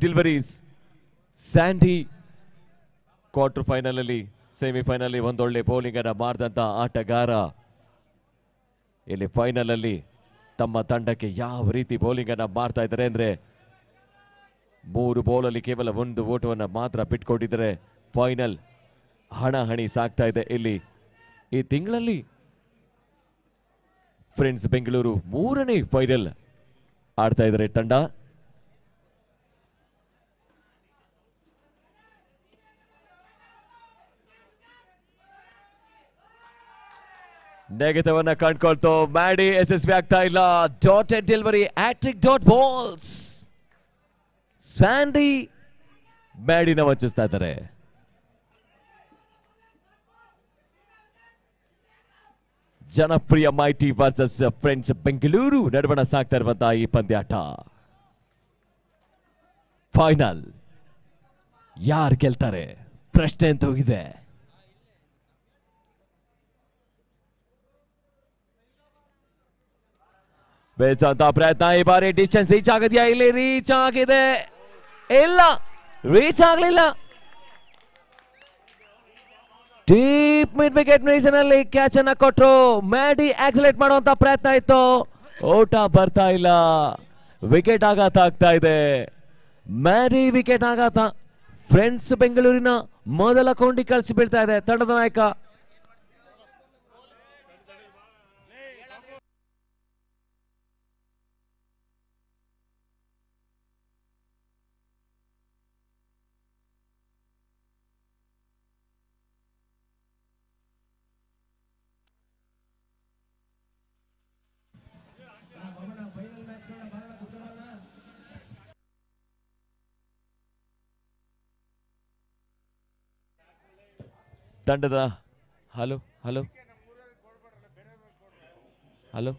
Deliveries. Sandy quarter final ಅಲ್ಲಿ semifinal ಒಂದೊಳ್ಳೆ bowling ಅನ್ನ ಮಾಡಿದಂತ ಆಟಗಾರ ಇಲ್ಲಿ ಫೈನಲ್ ಅಲ್ಲಿ ತಮ್ಮ ತಂಡಕ್ಕೆ ಯಾವ ರೀತಿ ಬೌಲಿಂಗ್ ಅನ್ನ ಮಾಡ್ತಾ ಇದ್ದಾರೆ ಅಂದ್ರೆ 3 ಬಾಲ್ ಅಲ್ಲಿ ಕೇವಲ 1 ಓಟವನ್ನು ಮಾತ್ರ ಬಿಟ್ಕೊಟ್ಟಿದ್ದಾರೆ. ಫೈನಲ್ ಹಣಾಹಣಿ ಸಾಗ್ತಾ ಇದೆ. ಇಲ್ಲಿ ಈ ತಿಂಗಳಲ್ಲಿ ಫ್ರೆಂಡ್ಸ್ ಬೆಂಗಳೂರು 3ನೇ ಫೈನಲ್ ಆಡ್ತಾ ಇದ್ದಾರೆ ತಂಡ. ನೆಗೆತವನ್ನ ಕಂಡ್ಕೊಳ್ತು ಮ್ಯಾಡಿ ಯಶಸ್ವಿ ಆಗ್ತಾ ಇಲ್ಲ. Dotted delivery, hattrick dot balls. Sandy ಮ್ಯಾಡಿನ ವಂಚಿಸ್ತಾ ಇದ್ದಾರೆ. ಜನಪ್ರಿಯ ಮೈಟಿ ವರ್ಸಸ್ ಫ್ರೆಂಡ್ಸ್ ಬೆಂಗಳೂರು ನಡುವಣ ಸಾಗ್ತಾ ಇರುವಂತಹ ಈ ಪಂದ್ಯಾಟ. ಫೈನಲ್ ಯಾರು ಗೆಲ್ತಾರೆ ಪ್ರಶ್ನೆ ಅಂತೂ ಇದೆ. ಬೇಸಂತ ಪ್ರಯತ್ನ, ಈ ಬಾರಿ ಡಿಸ್ಟೆನ್ಸ್ ರೀಚ್ ಆಗಿದೆಯಾ? ಇಲ್ಲಿ ರೀಚ್ ಆಗಿದೆ, ಇಲ್ಲ ರೀಚ್ ಆಗಲಿಲ್ಲ. ಡೀಪ್ ಮಿಡ್ ವಿಕೆಟ್ ರೀಸನ್ ಅಲ್ಲಿ ಕ್ಯಾಚ್ ಅನ್ನ ಕೊಟ್ಟರು. ಮ್ಯಾಡಿ ಆಕ್ಸಿಲೇಟ್ ಮಾಡುವಂತ ಪ್ರಯತ್ನ ಇತ್ತು, ಓಟ ಬರ್ತಾ ಇಲ್ಲ. ವಿಕೆಟ್ ಆಘಾತ ಆಗ್ತಾ ಇದೆ. ಮ್ಯಾಡಿ ವಿಕೆಟ್ ಆಘಾತ. ಫ್ರೆಂಡ್ಸ್ ಬೆಂಗಳೂರಿನ ಮೊದಲ ಕೊಂಡಿ ಕಳಿಸಿ ಬೀಳ್ತಾ ಇದೆ ತಂಡದ ನಾಯಕ. ತಂಡದ hello hello hello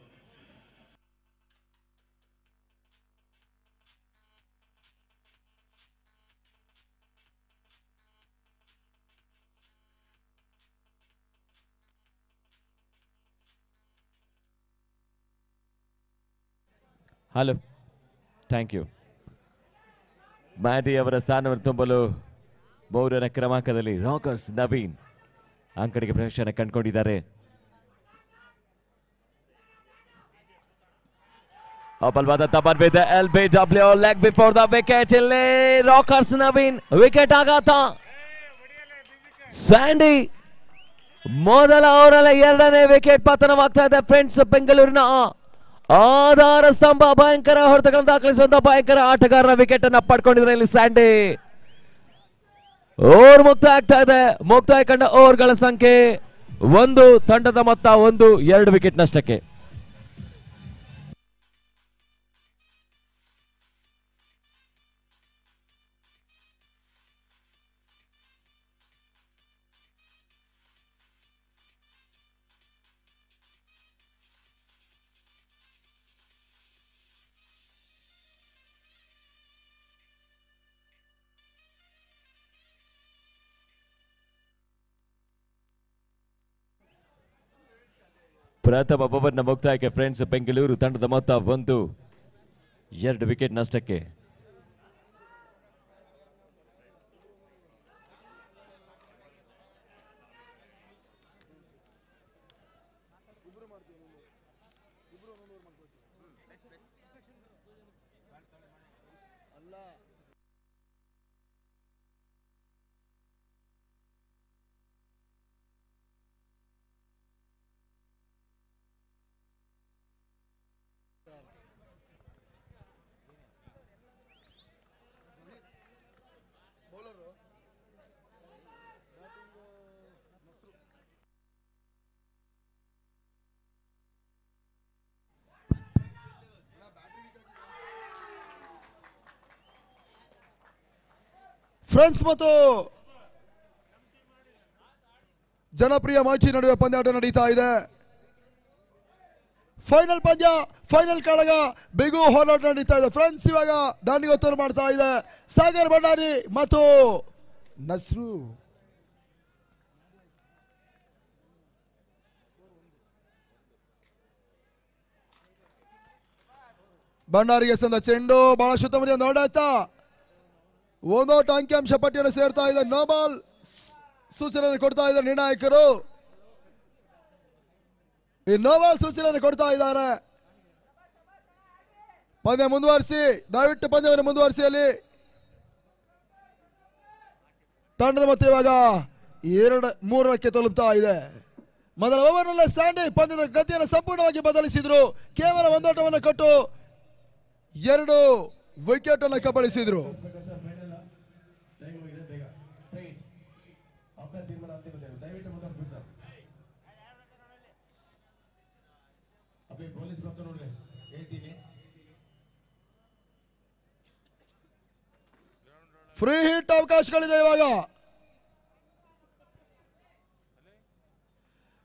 hello thank you. Maddy ಅವರ ಸ್ಥಾನವನ್ನು ತುಂಬಲು 3ನೇ ಕ್ರಮಾಂಕದಲ್ಲಿ ರಾಕರ್ಸ್ ನವೀನ್ ಅಂಕಣಿಗೆ ಪ್ರವೇಶನ ಕಂಡುಕೊಂಡಿದ್ದಾರೆ. ಅಪಲ್ವಾದಂತ ಬಂದಿದೆ LBW leg before the wicket. ಇಲ್ಲಿ ರಾಕರ್ಸ್ ನವೀನ್ ವಿಕೆಟ್ ಆಘಾತ. ಸ್ಯಾಂಡಿ ಮೊದಲ ಓವರಲ್ಲಿ 2ನೇ ವಿಕೆಟ್ ಪತನವಾಗ್ತಾ ಇದೆ. ಫ್ರೆಂಡ್ಸ್ ಬೆಂಗಳೂರಿನ ಆಧಾರ ಸ್ತಂಭ, ಭಯಂಕರ ಹೊಡೆತಗಳನ್ನು ದಾಖಲಿಸುವಂತ ಭಯಂಕರ ಆಟಗಾರರ ವಿಕೆಟ್ ಅನ್ನ ಪಡ್ಕೊಂಡಿದ್ದಾರೆ ಇಲ್ಲಿ ಸ್ಯಾಂಡಿ. ಓವರ್ ಮುಕ್ತಾಯ ಆಗ್ತಾ ಇದೆ. ಮುಕ್ತಾಯ ಕಂಡ ಓವರ್ಗಳ ಸಂಖ್ಯೆ 1, ತಂಡದ ಮೊತ್ತ 1, 2 ವಿಕೆಟ್ ನಷ್ಟಕ್ಕೆ. ಪ್ರಥಮ ಓವರ್ನ ಮುಕ್ತಾಯಕ್ಕೆ ಫ್ರೆಂಡ್ಸ್ ಬೆಂಗಳೂರು ತಂಡದ ಮೊತ್ತ 1, 2 ವಿಕೆಟ್ ನಷ್ಟಕ್ಕೆ. ಫ್ರೆಂಡ್ಸ್ ಮತ್ತು ಜನಪ್ರಿಯ ಮೈಟಿ ನಡುವೆ ಪಂದ್ಯಾಟ ನಡೀತಾ ಇದೆ. ಫೈನಲ್ ಪಂದ್ಯ, ಫೈನಲ್ ಕಾಳಗ, ಬಿಗು ಹೋರಾಟ ನಡೀತಾ ಇದೆ. ಫ್ರೆಂಡ್ಸ್ ಇವಾಗ ದಾಂಡಿಗೊತ್ತೂರು ಮಾಡ್ತಾ ಇದೆ ಸಾಗರ್ ಭಂಡಾರಿ ಮತ್ತು ನಸ್ರು. ಭಂಡಾರಿಗೆ ಸಂದ ಚೆಂಡು ಬಹಳ ಉತ್ತಮ ಹೊಡೆತ. ಒಂದೋಟ ಅಂಕಿಅಂಶ ಪಟ್ಟಿಯನ್ನು ಸೇರ್ತಾ ಇದೆ. ನೋ ಬಾಲ್ ಸೂಚನೆ ಕೊಡ್ತಾ ಇದ್ದಾರೆ ನಿರ್ಣಾಯಕರು. ಈ ನೋ ಬಾಲ್ ಸೂಚನೆ ಕೊಡ್ತಾ ಇದ್ದಾರೆ. ಪಂದ್ಯ ಮುಂದುವರಿಸಿ, ದಯವಿಟ್ಟು ಪಂದ್ಯವನ್ನು ಮುಂದುವರಿಸಿ. ಅಲ್ಲಿ ತಂಡದ ಮತ್ತೆ ಇವಾಗ 2-3ಕ್ಕೆ ತಲುಪ್ತಾ ಇದೆ. ಮೊದಲ ಓವರ್ನಲ್ಲೇ ಸ್ಯಾಂಡಿ ಪಂದ್ಯದ ಗತಿಯನ್ನು ಸಂಪೂರ್ಣವಾಗಿ ಬದಲಿಸಿದ್ರು. ಕೇವಲ ಒಂದೋಟವನ್ನು ಕೊಟ್ಟು 2 ವಿಕೆಟ್ ಅನ್ನು ಕಬಳಿಸಿದ್ರು. Free hit ಅವಕಾಶಗಳಿದೆ. ಇವಾಗ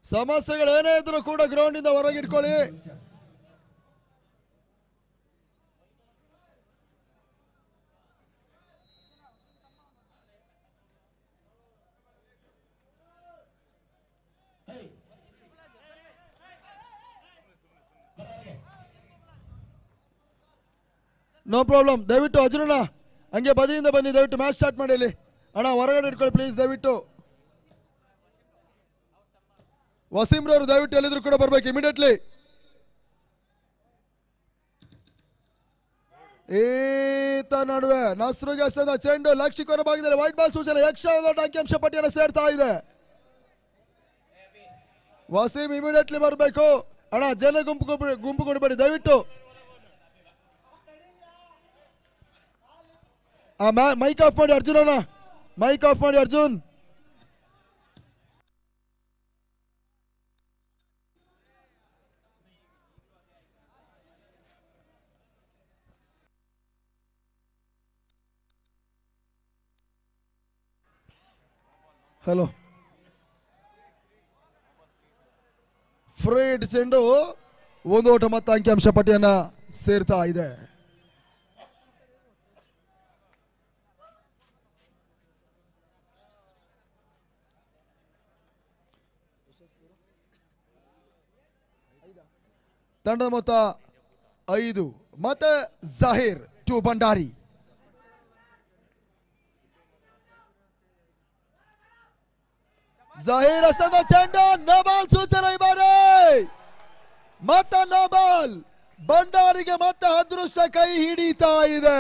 ಸಮಸ್ಯೆಗಳೇನೇ ಇದ್ರೂ ಕೂಡ ಗ್ರೌಂಡ್ ಇಂದ ಹೊರಗಿಟ್ಕೊಳ್ಳಿ. No problem. ದಯವಿಟ್ಟು ಅರ್ಜುನಣ್ಣ ಹಂಗೆ ಬದಿಯಿಂದ ಬನ್ನಿ. ದಯವಿಟ್ಟು ಮ್ಯಾಚ್ ಸ್ಟಾರ್ಟ್ ಮಾಡಿ. ಇಲ್ಲಿ ಅಣ್ಣ ಹೊರಗಡೆ ಇಟ್ಕೊಳ್ಳಿ ಪ್ಲೀಸ್. ದಯವಿಟ್ಟು ವಸೀಮ್ರವರು ದಯವಿಟ್ಟು ಎಲ್ಲಿದ್ರು ಕೂಡ ಬರ್ಬೇಕು ಇಮಿಡಿಯೇಟ್ಲಿ. ಈತ ನಡುವೆ ನಸ್ರುಗೆ ಸದ ಚೆಂಡು ಲಕ್ಷಿಕೋನ ಭಾಗದಲ್ಲಿ ವೈಟ್ ಬಾಲ್ ಸೂಚನೆ. ಯಕ್ಷ ಅಂಕಿಅಂಶ ಪಟ್ಟಿಯನ್ನು ಸೇರ್ತಾ ಇದೆ. ವಸೀಂ ಇಮಿಡಿಯೇಟ್ಲಿ ಬರಬೇಕು. ಅಣ್ಣ ಜನ ಗುಂಪು ಕೊಡಬೇಡಿ ದಯವಿಟ್ಟು. ಮೈಕ್ ಆಫ್ ಮಾಡಿ ಅರ್ಜುನ್ ಅಣ್ಣ, ಮೈಕ್ ಆಫ್ ಮಾಡಿ ಅರ್ಜುನ್. ಹಲೋ. ಫ್ರೀಡ್ ಚೆಂಡು ಒಂದು ಓಟ ಮತ್ತು ಅಂಕಿಅಂಶ ಪಟ್ಟಿಯನ್ನ ಸೇರ್ತಾ ಇದೆ. ತಂಡದ ಮೊತ್ತ 5 ಮತ್ತೆ ಜಹೀರ್ ಟು ಭಂಡಾರಿ. ಜಹೀರ್ ಹಸ್ತದ ಚೆಂಡು ನೋ ಬಾಲ್ ಸೂಚನೆ. ಈ ಬಾರಿ ಮತ್ತೆ ನೋ ಬಾಲ್. ಭಂಡಾರಿಗೆ ಮತ್ತೆ ಅದೃಷ್ಟ ಕೈ ಹಿಡಿತಾ ಇದೆ.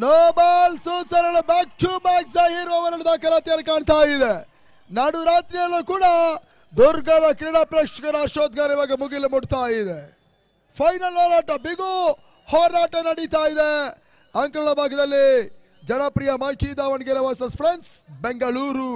ನೋ ಬಾಲ್ ಸೂಚನೆ back to back Zaheer over ದಾಖಲಾತಿಯನ್ನು ಕಾಣ್ತಾ ಇದೆ. ನಾಡು ರಾತ್ರಿಯಲ್ಲೂ ಕೂಡ ದುರ್ಗದ ಕ್ರೀಡಾ ಪ್ರೇಕ್ಷಕರ ಶೋಧಗಾರ ಇವಾಗ ಮುಗಿಲು ಮುಟ್ತಾ ಇದೆ. ಫೈನಲ್ ಹೋರಾಟ, ಬಿಗು ಹೋರಾಟ ನಡೀತಾ ಇದೆ. ಅಂಕಗಳ ಭಾಗದಲ್ಲಿ ಜನಪ್ರಿಯ mighty Davanagere versus friends Bengaluru.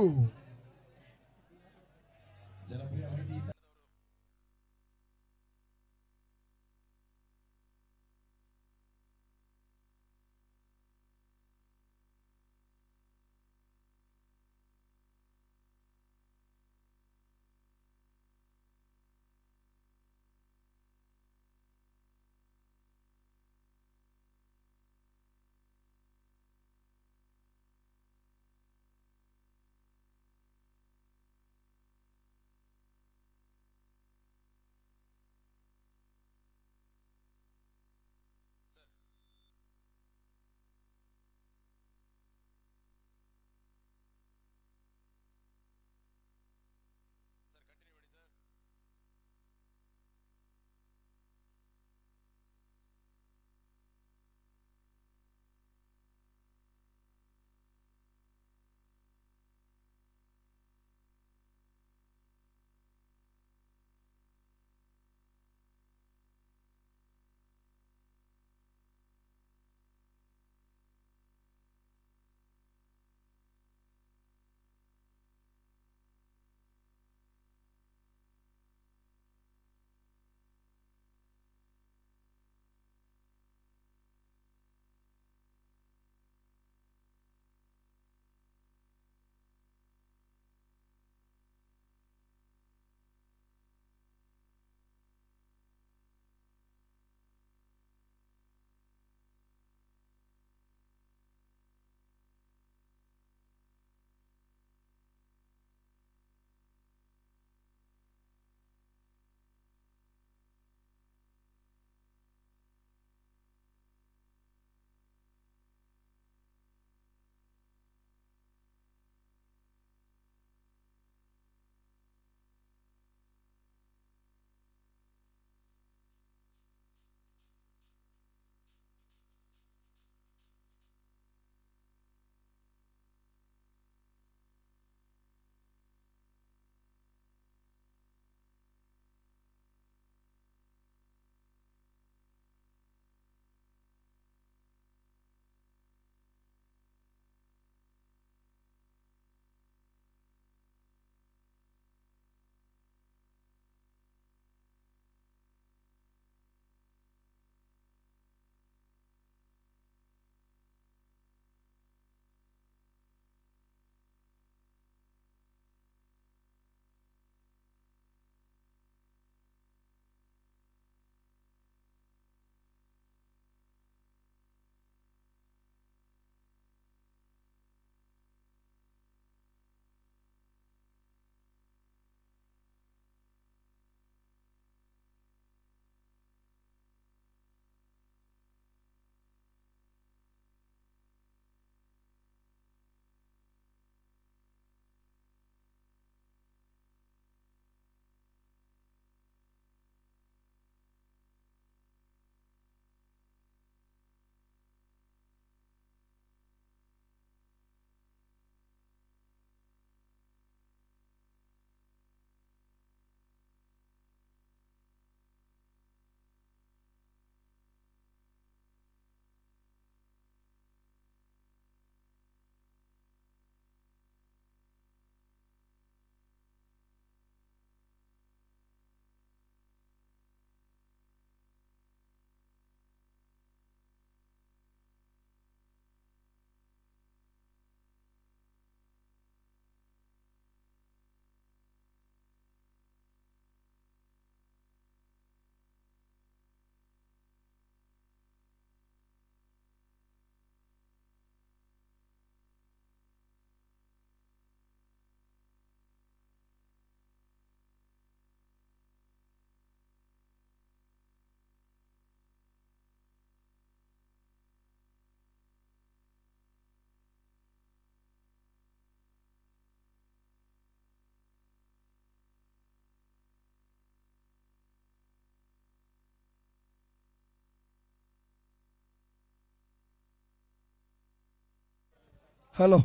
Hello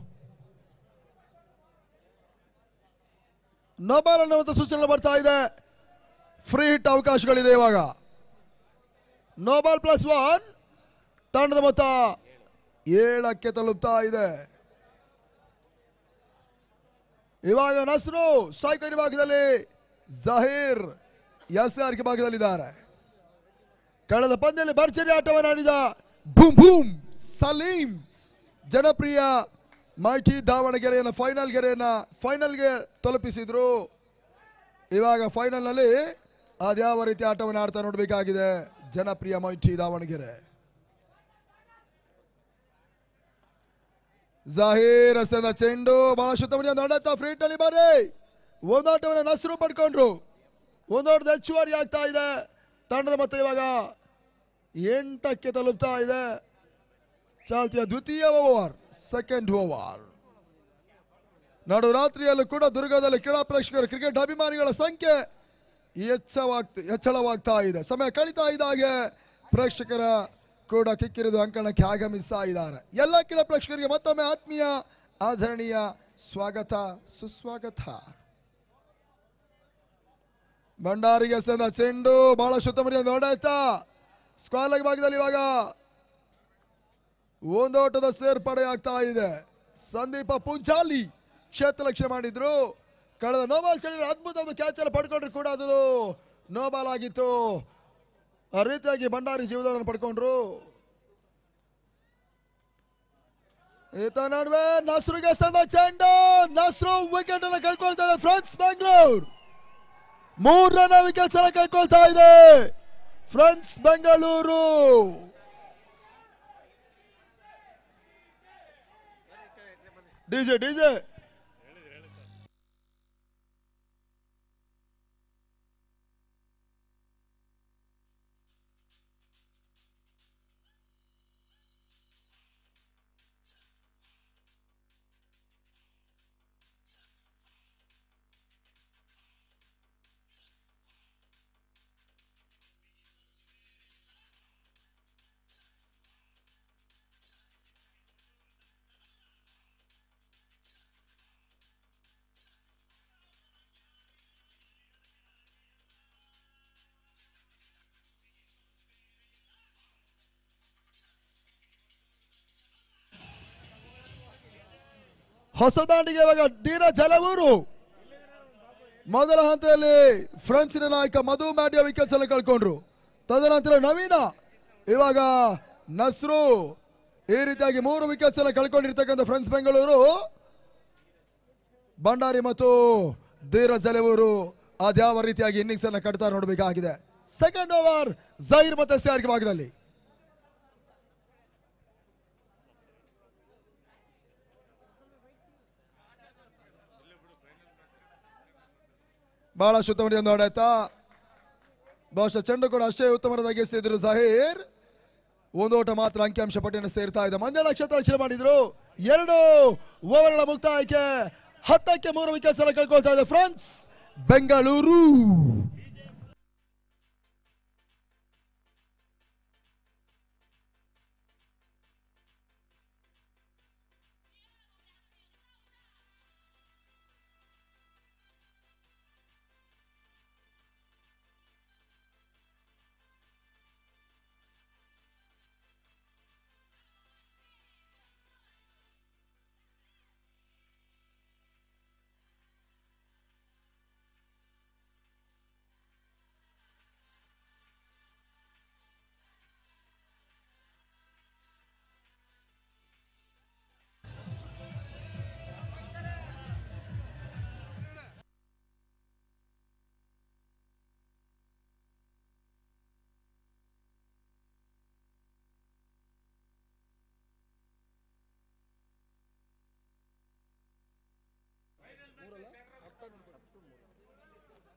no ball ಅನ್ನುವಂಥ ಸೂಚನೆ ಬರ್ತಾ ಇದೆ. ಫ್ರೀ ಹಿಟ್ ಅವಕಾಶಗಳಿದೆ ಇವಾಗ. ನೋ ಬಾಲ್ +1 ತಂಡದ ಮೊತ್ತ 7ಕ್ಕೆ ತಲುಪ್ತಾ ಇದೆ. ಇವಾಗ ನಸ್ರು ಸ್ಟ್ರೈಕರ್ ವಿಭಾಗದಲ್ಲಿ, ಜಹೀರ್ ಎಸ್ಆರ್ ಭಾಗದಲ್ಲಿದ್ದಾರೆ. ಕಳೆದ ಪಂದ್ಯದಲ್ಲಿ ಭರ್ಜರಿ ಆಟವನ್ನು ಆಡಿದ ಬೂಮ್ ಬೂಮ್ ಸಲೀಂ ಜನಪ್ರಿಯ ಮೈಟಿ ದಾವಣಗೆರೆಯನ್ನು ಫೈನಲ್ಗೆ ತಲುಪಿಸಿದ್ರು. ಇವಾಗ ಫೈನಲ್ನಲ್ಲಿ ಅದ್ಯಾವ ರೀತಿ ಆಟವನ್ನು ಆಡ್ತಾ ನೋಡಬೇಕಾಗಿದೆ ಜನಪ್ರಿಯ ಮೈಟಿ ದಾವಣಗೆರೆ. ಜಹೀರ್ ಹಸ್ತದ ಚೆಂಡು ಬಹಳ ಶುದ್ಧಮಡಿಯ ನಡೆಯುತ್ತಾ ಫ್ರೀಟ್ ಅಲ್ಲಿ ಬರ್ರಿ. ಒಂದಾಟವನ್ನು ನಸ್ರು ಪಡ್ಕೊಂಡ್ರು. ಒಂದೋಟದ ಹೆಚ್ಚುವರಿ ಆಗ್ತಾ ಇದೆ. ತಂಡದ ಮೊತ್ತ ಇವಾಗ 8ಕ್ಕೆ ತಲುಪ್ತಾ ಇದೆ. ಚಾಲ್ತಿಯ ದ್ವಿತೀಯ ಓವರ್, ಸೆಕೆಂಡ್ ಓವರ್. ನಡು ರಾತ್ರಿಯಲ್ಲೂ ಕೂಡ ದುರ್ಗದಲ್ಲಿ ಕ್ರೀಡಾ ಪ್ರೇಕ್ಷಕರು, ಕ್ರಿಕೆಟ್ ಅಭಿಮಾನಿಗಳ ಸಂಖ್ಯೆ ಹೆಚ್ಚಳವಾಗ್ತಾ ಇದೆ. ಸಮಯ ಕಳೀತಾ ಇದ್ದಾಗೆ ಪ್ರೇಕ್ಷಕರ ಕೂಡ ಕಿಕ್ಕಿರಿದು ಅಂಕಣಕ್ಕೆ ಆಗಮಿಸ್ತಾ ಇದ್ದಾರೆ. ಎಲ್ಲ ಕ್ರೀಡಾ ಪ್ರೇಕ್ಷಕರಿಗೆ ಮತ್ತೊಮ್ಮೆ ಆತ್ಮೀಯ ಆದರಣೀಯ ಸ್ವಾಗತ ಸುಸ್ವಾಗತ. ಭಂಡಾರಿಗೆ ಸಂದ ಚೆಂಡು ಬಹಳ ಶುದ್ಧಮಡಿಯ ನೋಡಾಯ್ತಾ ಸ್ಕ್ವಾಲರ್ ಭಾಗದಲ್ಲಿ ಇವಾಗ ಒಂದೋಟದ ಸೇರ್ಪಡೆ ಆಗ್ತಾ ಇದೆ. ಸಂದೀಪ ಪುಂಜಾಲಿ ಕ್ಷೇತ್ರ ಲಕ್ಷ್ಯ ಮಾಡಿದ್ರು. ಕಳೆದ ನೋಬಾಲ್ ಚಳಿ ಅದ್ಭುತ ಒಂದು ಕ್ಯಾಚ್ ಎಲ್ಲ ಪಡ್ಕೊಂಡ್ರು ಕೂಡ ಅದು ನೋಬಾಲ್ ಆಗಿತ್ತು. ಆ ರೀತಿಯಾಗಿ ಭಂಡಾರಿ ಜೀವನವನ್ನು ಪಡ್ಕೊಂಡ್ರು. ಈತ ನಡುವೆ ನಸ್ರುಗೆ ಸಂದ ಚೆಂಡು, ನಸ್ರು ವಿಕೆಟ್ ಅನ್ನು ಕಳ್ಕೊಳ್ತಾ ಇದೆ. ಫ್ರೆಂಡ್ಸ್ ಬೆಂಗಳೂರು 3 ವಿಕೆಟ್ಸ್ ಅನ್ನು ಕಳ್ಕೊಳ್ತಾ ಇದೆ. ಫ್ರೆಂಡ್ಸ್ ಬೆಂಗಳೂರು ಡಿಜೆ ಹೊಸದಾಂಡಿಗೆ ಇವಾಗ ಧೀರಜ್ ಹಲವೂರು ಮೊದಲ ಹಂತದಲ್ಲಿ ಫ್ರೆಂಚ್ನ ನಾಯಕ ಮಧು ಮ್ಯಾಡಿಯ ವಿಕೆಟ್ಸ್ ಅನ್ನು ಕಳ್ಕೊಂಡ್ರು. ತದನಂತರ ನವೀನ, ಇವಾಗ ನಸ್ರು, ಈ ರೀತಿಯಾಗಿ 3 ವಿಕೆಟ್ಸ್ ಅನ್ನು ಕಳ್ಕೊಂಡಿರ್ತಕ್ಕಂಥ ಫ್ರೆಂಡ್ಸ್ ಬೆಂಗಳೂರು. ಭಂಡಾರಿ ಮತ್ತು ಧೀರಜ್ ಹಲವೂರು ಅದ್ಯಾವ ರೀತಿಯಾಗಿ ಇನ್ನಿಂಗ್ಸ್ ಅನ್ನು ಕಟ್ತಾ ನೋಡಬೇಕಾಗಿದೆ. ಸೆಕೆಂಡ್ ಓವರ್ ಜಹೀರ್ ಮತ್ತೆ SRK ಭಾಗದಲ್ಲಿ. ಬಹಳ ಶುದ್ಧಮಡಿಯ ನೋಡಾಯ್ತಾ. ಬಹುಶಃ ಚೆಂಡು ಕೂಡ ಅಷ್ಟೇ ಉತ್ತಮವಾಗಿ ಎಸೆದಿದ್ರು ಜಹೀರ್. ಒಂದೋಟ ಮಾತ್ರ ಅಂಕಿಅಂಶ ಪಟ್ಟಿಯನ್ನು ಸೇರ್ತಾ ಇದೆ. ಮಂಜಣ್ಣ ನಕ್ಷತ್ರ ರಕ್ಷಣೆ ಮಾಡಿದ್ರು. 2 ಓವರ್ಗಳ ಮುಕ್ತಾಯಕ್ಕೆ 10ಕ್ಕೆ 3 ವಿಕೆಟ್ಸ್ ಅನ್ನು ಕಳ್ಕೊಳ್ತಾ ಇದೆ ಫ್ರೆಂಡ್ಸ್ ಬೆಂಗಳೂರು.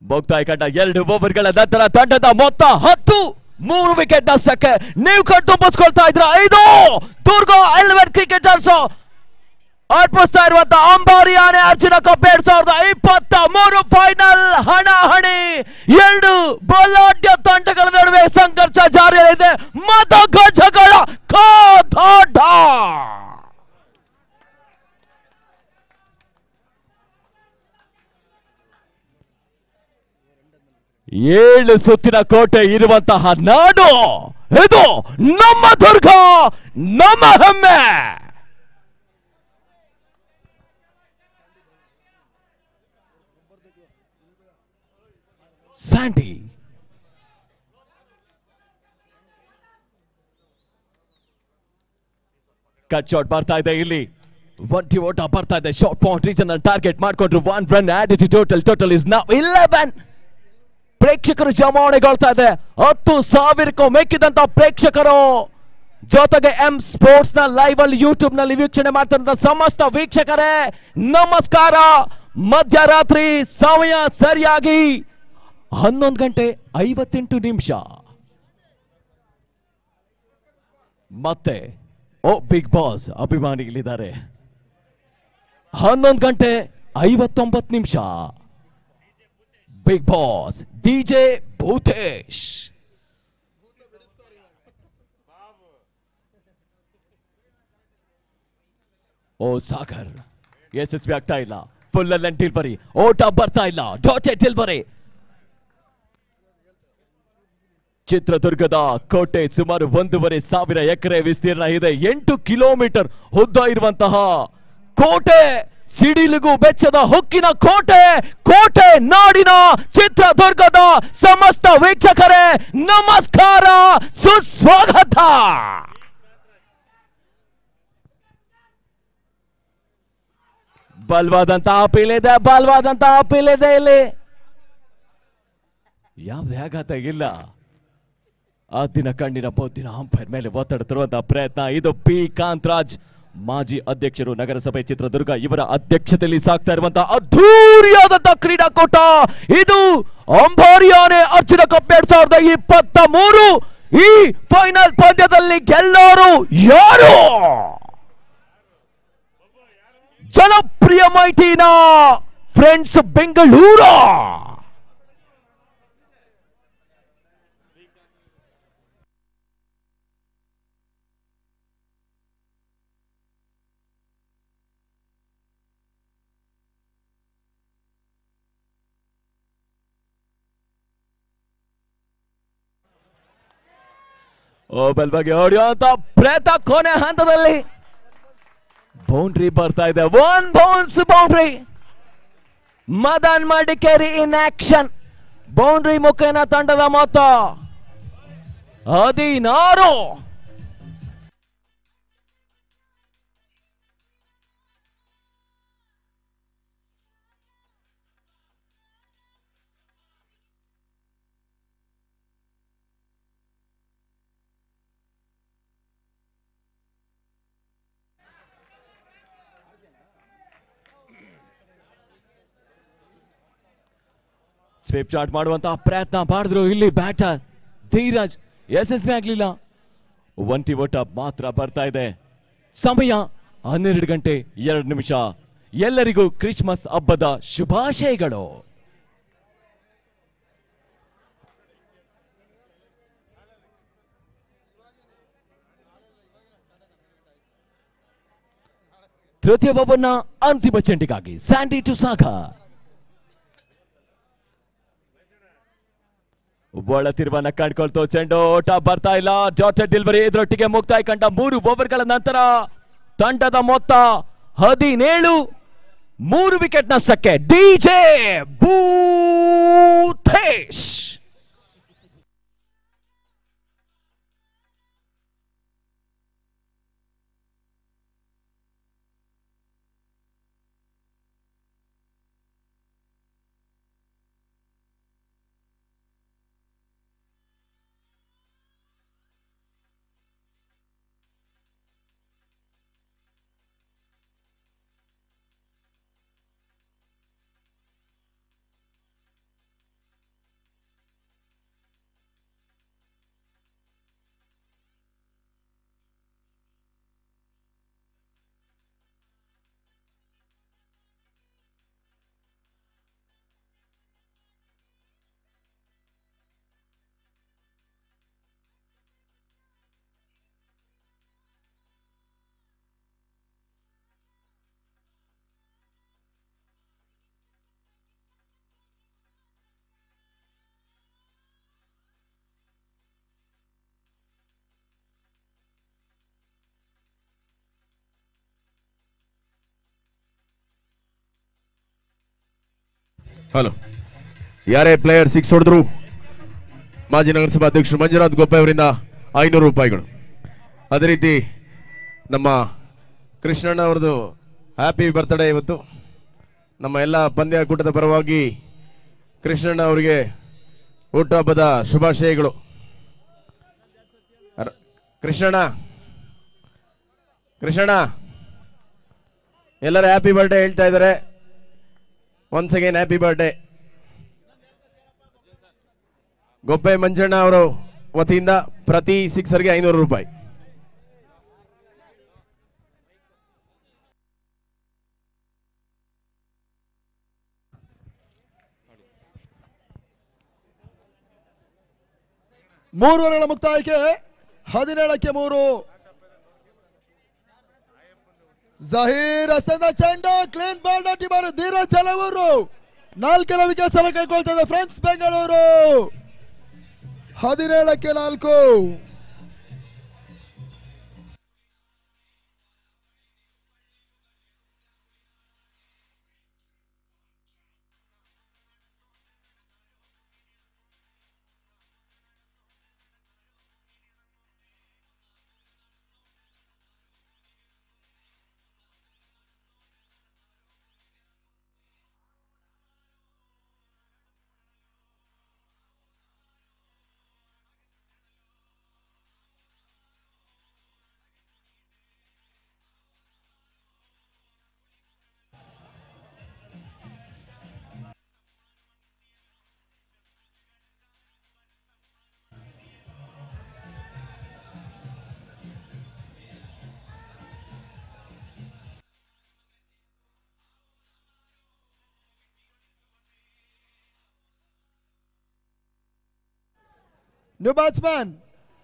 ಮುಕ್ತಾಯ ಕಂಡ 2 ಓವರ್ಗಳ ನಂತರ ತಂಡದ ಮೊತ್ತ 10, 3 ವಿಕೆಟ್ ನಷ್ಟಕ್ಕೆ ನೀವು ಕಣ್ತುಂಬಿಸ್ಕೊಳ್ತಾ ಇದ್ರ. 5 ದುರ್ಗ 11 ಕ್ರಿಕೆಟರ್ಸ್ ಅರ್ಪಿಸ್ತಾ ಇರುವಂತಹ ಅಂಬಾರಿ ಆನೆ ಅರ್ಜುನ ಕಪ್ 2023 ಫೈನಲ್ ಹಣಾಹಣಿ. 2 ಬಲಾಢ್ಯ ತಂಡಗಳ ನಡುವೆ ಸಂಘರ್ಷ ಜಾರಿಯಲ್ಲಿದೆ. ಮತಗಜಗಳ ಕಾದಾಟ. 7 ಸುತ್ತಿನ ಕೋಟೆ ಇರುವಂತಹ ನಾಡು ಇದು ನಮ್ಮ ದುರ್ಗ, ನಮ್ಮ ಹೆಮ್ಮೆ. ಸ್ಯಾಂಡಿ ಕಟ್ ಶಾಟ್ ಬರ್ತಾ ಇದೆ, ಇಲ್ಲಿ ಒಂಟಿ ಓಟ ಬರ್ತಾ ಇದೆ. ಶಾರ್ಟ್ ಪಾಯಿಂಟ್ ರೀಜನ್ ಟಾರ್ಗೆಟ್ ಮಾಡ್ಕೊಂಡ್ರು. 1 ರನ್ ಆಡಿಟಿ. Total is now 11. ಪ್ರೇಕ್ಷಕರು ಜಮಾವಣೆಗೊಳ್ತಾ ಇದೆ. 10,000ಕ್ಕೂ ಮೆಕ್ಕಿದಂತ ಪ್ರೇಕ್ಷಕರು, ಜೊತೆಗೆ ಎಂ ಸ್ಪೋರ್ಟ್ಸ್ ನ ಲೈವ್ ಅಲ್ಲಿ ಯೂಟ್ಯೂಬ್ ನಲ್ಲಿ ವೀಕ್ಷಣೆ ಮಾಡ್ತಿರುವಂತ ಸಮಸ್ತ ವೀಕ್ಷಕರೇ ನಮಸ್ಕಾರ. ಮಧ್ಯರಾತ್ರಿ ಸಮಯ ಸರಿಯಾಗಿ 11:58. ಮತ್ತೆ ಬಿಗ್ ಬಾಸ್ ಅಭಿಮಾನಿಗಳಿದ್ದಾರೆ. 11:59. Bigg Boss DJ Bhutesh. Sagar ಯಶಸ್ವಿ ಆಗ್ತಾ ಇಲ್ಲ. ಫುಲ್ ಲೆಂತ್ ಡೆಲಿವರಿ, ಓಟ ಬರ್ತಾ ಇಲ್ಲ. Dotted delivery. ಚಿತ್ರದುರ್ಗದ ಕೋಟೆ ಸುಮಾರು 1,500 ಎಕರೆ ವಿಸ್ತೀರ್ಣ ಇದೆ. 8 ಕಿಲೋಮೀಟರ್ ಉದ್ದ ಇರುವಂತಹ ಕೋಟೆ, ಸಿಡಿಲಿಗೂ ಬೆಚ್ಚದ ಹೊಕ್ಕಿನ ಕೋಟೆ, ಕೋಟೆ ನಾಡಿನ ಚಿತ್ರದುರ್ಗದ ಸಮಸ್ತ ವೀಕ್ಷಕರೇ ನಮಸ್ಕಾರ, ಸುಸ್ವಾಗತ. ಬಲವಾದಂತಹ ಅಪೀಲ್ ಇದೆ ಇಲ್ಲಿ. ಯಾವುದೇ ಆಘಾತ ಇಲ್ಲ. ಆ ದಿನ ಕಣ್ಣಿನ ಪೊದ್ದಿನ ಅಂಪೈರ್ ಮೇಲೆ ಒತ್ತಡ ತರುವಂತಹ ಪ್ರಯತ್ನ. ಇದು ಪಿ ಕಾಂತರಾಜ್, ಮಾಜಿ ಅಧ್ಯಕ್ಷರು ನಗರಸಭೆ ಚಿತ್ರದುರ್ಗ, ಇವರ ಅಧ್ಯಕ್ಷತೆಯಲ್ಲಿ ಸಾಗ್ತಾ ಇರುವಂತಹ ಅದ್ಧೂರಿಯಾದಂತಹ ಕ್ರೀಡಾಕೂಟ. ಇದು ಅಂಬಾರಿಯಾನೆ ಅರ್ಜುನ ಕಪ್ 2023. ಈ ಫೈನಲ್ ಪಂದ್ಯದಲ್ಲಿ ಗೆಲ್ಲೋರು ಯಾರು? ಜನಪ್ರಿಯ ಮೈಟಿನ ಫ್ರೆಂಡ್ಸ್ ಬೆಂಗಳೂರು. ಬಲ್ಬಗೆ ಹೊಡೆಯುವಂತ ಪ್ರಯತ್ನ ಕೊನೆ ಹಂತದಲ್ಲಿ ಬೌಂಡ್ರಿ ಬರ್ತಾ ಇದೆ. 1 ಬೌನ್ಸ್ ಬೌಂಡ್ರಿ. ಮದನ್ ಮಡಿಕೇರಿ ಇನ್ ಆಕ್ಷನ್. ಬೌಂಡ್ರಿ ಮುಖೇನ ತಂಡದ ಮೊತ್ತ 16. ಸ್ವೀಪ್ ಶಾಟ್ ಮಾಡುವಂತಹ ಪ್ರಯತ್ನ ಮಾಡಿದ್ರು ಇಲ್ಲಿ ಬ್ಯಾಟರ್ ಧೀರಜ್, ಯಶಸ್ವಿ ಆಗ್ಲಿಲ್ಲ. ಒಂಟಿ ಓಟ ಮಾತ್ರ ಬರ್ತಾ ಇದೆ. ಸಮಯ 12:02. ಎಲ್ಲರಿಗೂ ಕ್ರಿಸ್ಮಸ್ ಹಬ್ಬದ ಶುಭಾಶಯಗಳು. ತೃತೀಯ ಓವರ್ನ ಅಂತಿಮ ಚೆಂಡಿಗಾಗಿ ಸ್ಯಾಂಡಿ ಟು ಸಾಗರ್. ಒಳ ತಿರುವನ್ನ ಕಂಡುಕೊಳ್ತು. ಚೆಂಡು ಓಟ ಬರ್ತಾ ಇಲ್ಲ. Dotted delivery. ಇದರೊಟ್ಟಿಗೆ ಮುಕ್ತಾಯ ಕಂಡ 3 ಓವರ್ಗಳ ನಂತರ ತಂಡದ ಮೊತ್ತ 17. 3 ವಿಕೆಟ್ ನಷ್ಟಕ್ಕೆ ಡಿಜೆ ಭೂತೇಶ್. ಹಲೋ, ಯಾರೇ ಪ್ಲೇಯರ್ ಸಿಕ್ಸ್ ಹೊಡೆದ್ರು ಮಾಜಿ ನಗರಸಭಾ ಅಧ್ಯಕ್ಷರು ಮಂಜುನಾಥ್ ಗೋಪೆ ಅವರಿಂದ 500 ರೂಪಾಯಿಗಳು. ಅದೇ ರೀತಿ ನಮ್ಮ ಕೃಷ್ಣಣ್ಣ ಅವ್ರದ್ದು ಹ್ಯಾಪಿ ಬರ್ತ್ಡೇ ಇವತ್ತು. ನಮ್ಮ ಎಲ್ಲ ಪಂದ್ಯ ಕೂಟದ ಪರವಾಗಿ ಕೃಷ್ಣಣ್ಣ ಅವರಿಗೆ ಹುಟ್ಟುಹಬ್ಬದ ಶುಭಾಶಯಗಳು. ಕೃಷ್ಣಣ್ಣ ಎಲ್ಲರೂ ಹ್ಯಾಪಿ ಬರ್ಡೇ ಹೇಳ್ತಾ ಇದ್ದಾರೆ. Once again happy birthday. Goppe Manjanna ಅವರ ವತಿಯಿಂದ ಪ್ರತಿ ಸಿಕ್ಸರ್ಗೆ 500 ರೂಪಾಯಿ. ಮೂರು ಓವರ್ಗಳ ಮುಕ್ತಾಯಕ್ಕೆ 17ಕ್ಕೆ 3. ಜಹೀರ್ ಹಸನ್ ಚೆಂಡು ಕ್ಲೀನ್ ಬಾಲ್ ದಾಟಿ ಬಾರು ಧೀರಜ್ ಚಲವೂರು 4ನೇ ವಿಕೆಟ್ ಸಲ ಕಳ್ಕೊಳ್ತದೆ ಫ್ರೆಂಡ್ಸ್ ಬೆಂಗಳೂರು. 17ಕ್ಕೆ 4. ನ್ಯೂ ಬ್ಯಾಟ್ಸ್ಮನ್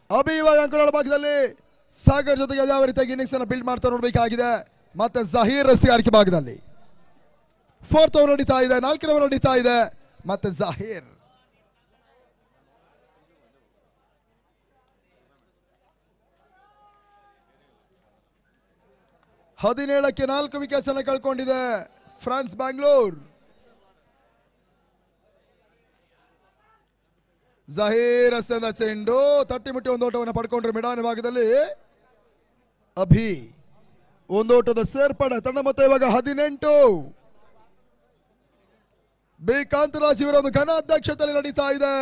ಅಭಿ ಇವಾಗ ಅಂಕಗಳ ಭಾಗದಲ್ಲಿ ಸಾಗರ್ ಜೊತೆಗೆ ಯಾವ ರೀತಿಯಾಗಿ ಇನ್ನಿಂಗ್ಸ್ ಅನ್ನು ಬಿಲ್ಡ್ ಮಾಡ್ತಾ ನೋಡಬೇಕಾಗಿದೆ. ಮತ್ತೆ ಜಹೀರ್ ರಸಿಗಾರಿಕೆ ಭಾಗದಲ್ಲಿ 4th ಓವರ್ ನಡೀತಾ ಇದೆ, 4ನೇ ಓವರ್ ನಡೀತಾ ಇದೆ. ಮತ್ತೆ ಜಹೀರ್ ಹದಿನೇಳಕ್ಕೆ 4 ವಿಕೆಟ್ಸ್ ಅನ್ನು ಕಳ್ಕೊಂಡಿದೆ ಫ್ರಾನ್ಸ್ ಬ್ಯಾಂಗ್ಳೂರ್. ಜಹೀರ್ ಹಸನ್ ಚೆಂಡು ತಟ್ಟಿ ಮುಟ್ಟಿ ಒಂದು ಓಟವನ್ನು ಪಡ್ಕೊಂಡ್ರೆ ಮಿಡಾನ ಭಾಗದಲ್ಲಿ ಅಭಿ ಒಂದು ಓಟದ ಸೇರ್ಪಡೆ. ತಂಡ ಮೊತ್ತ ಇವಾಗ 18. ಬಿ ಕಾಂತರಾಜ್ ಇವರ ಒಂದು ಘನ ಅಧ್ಯಕ್ಷತೆಯಲ್ಲಿ ನಡೀತಾ ಇದೆ.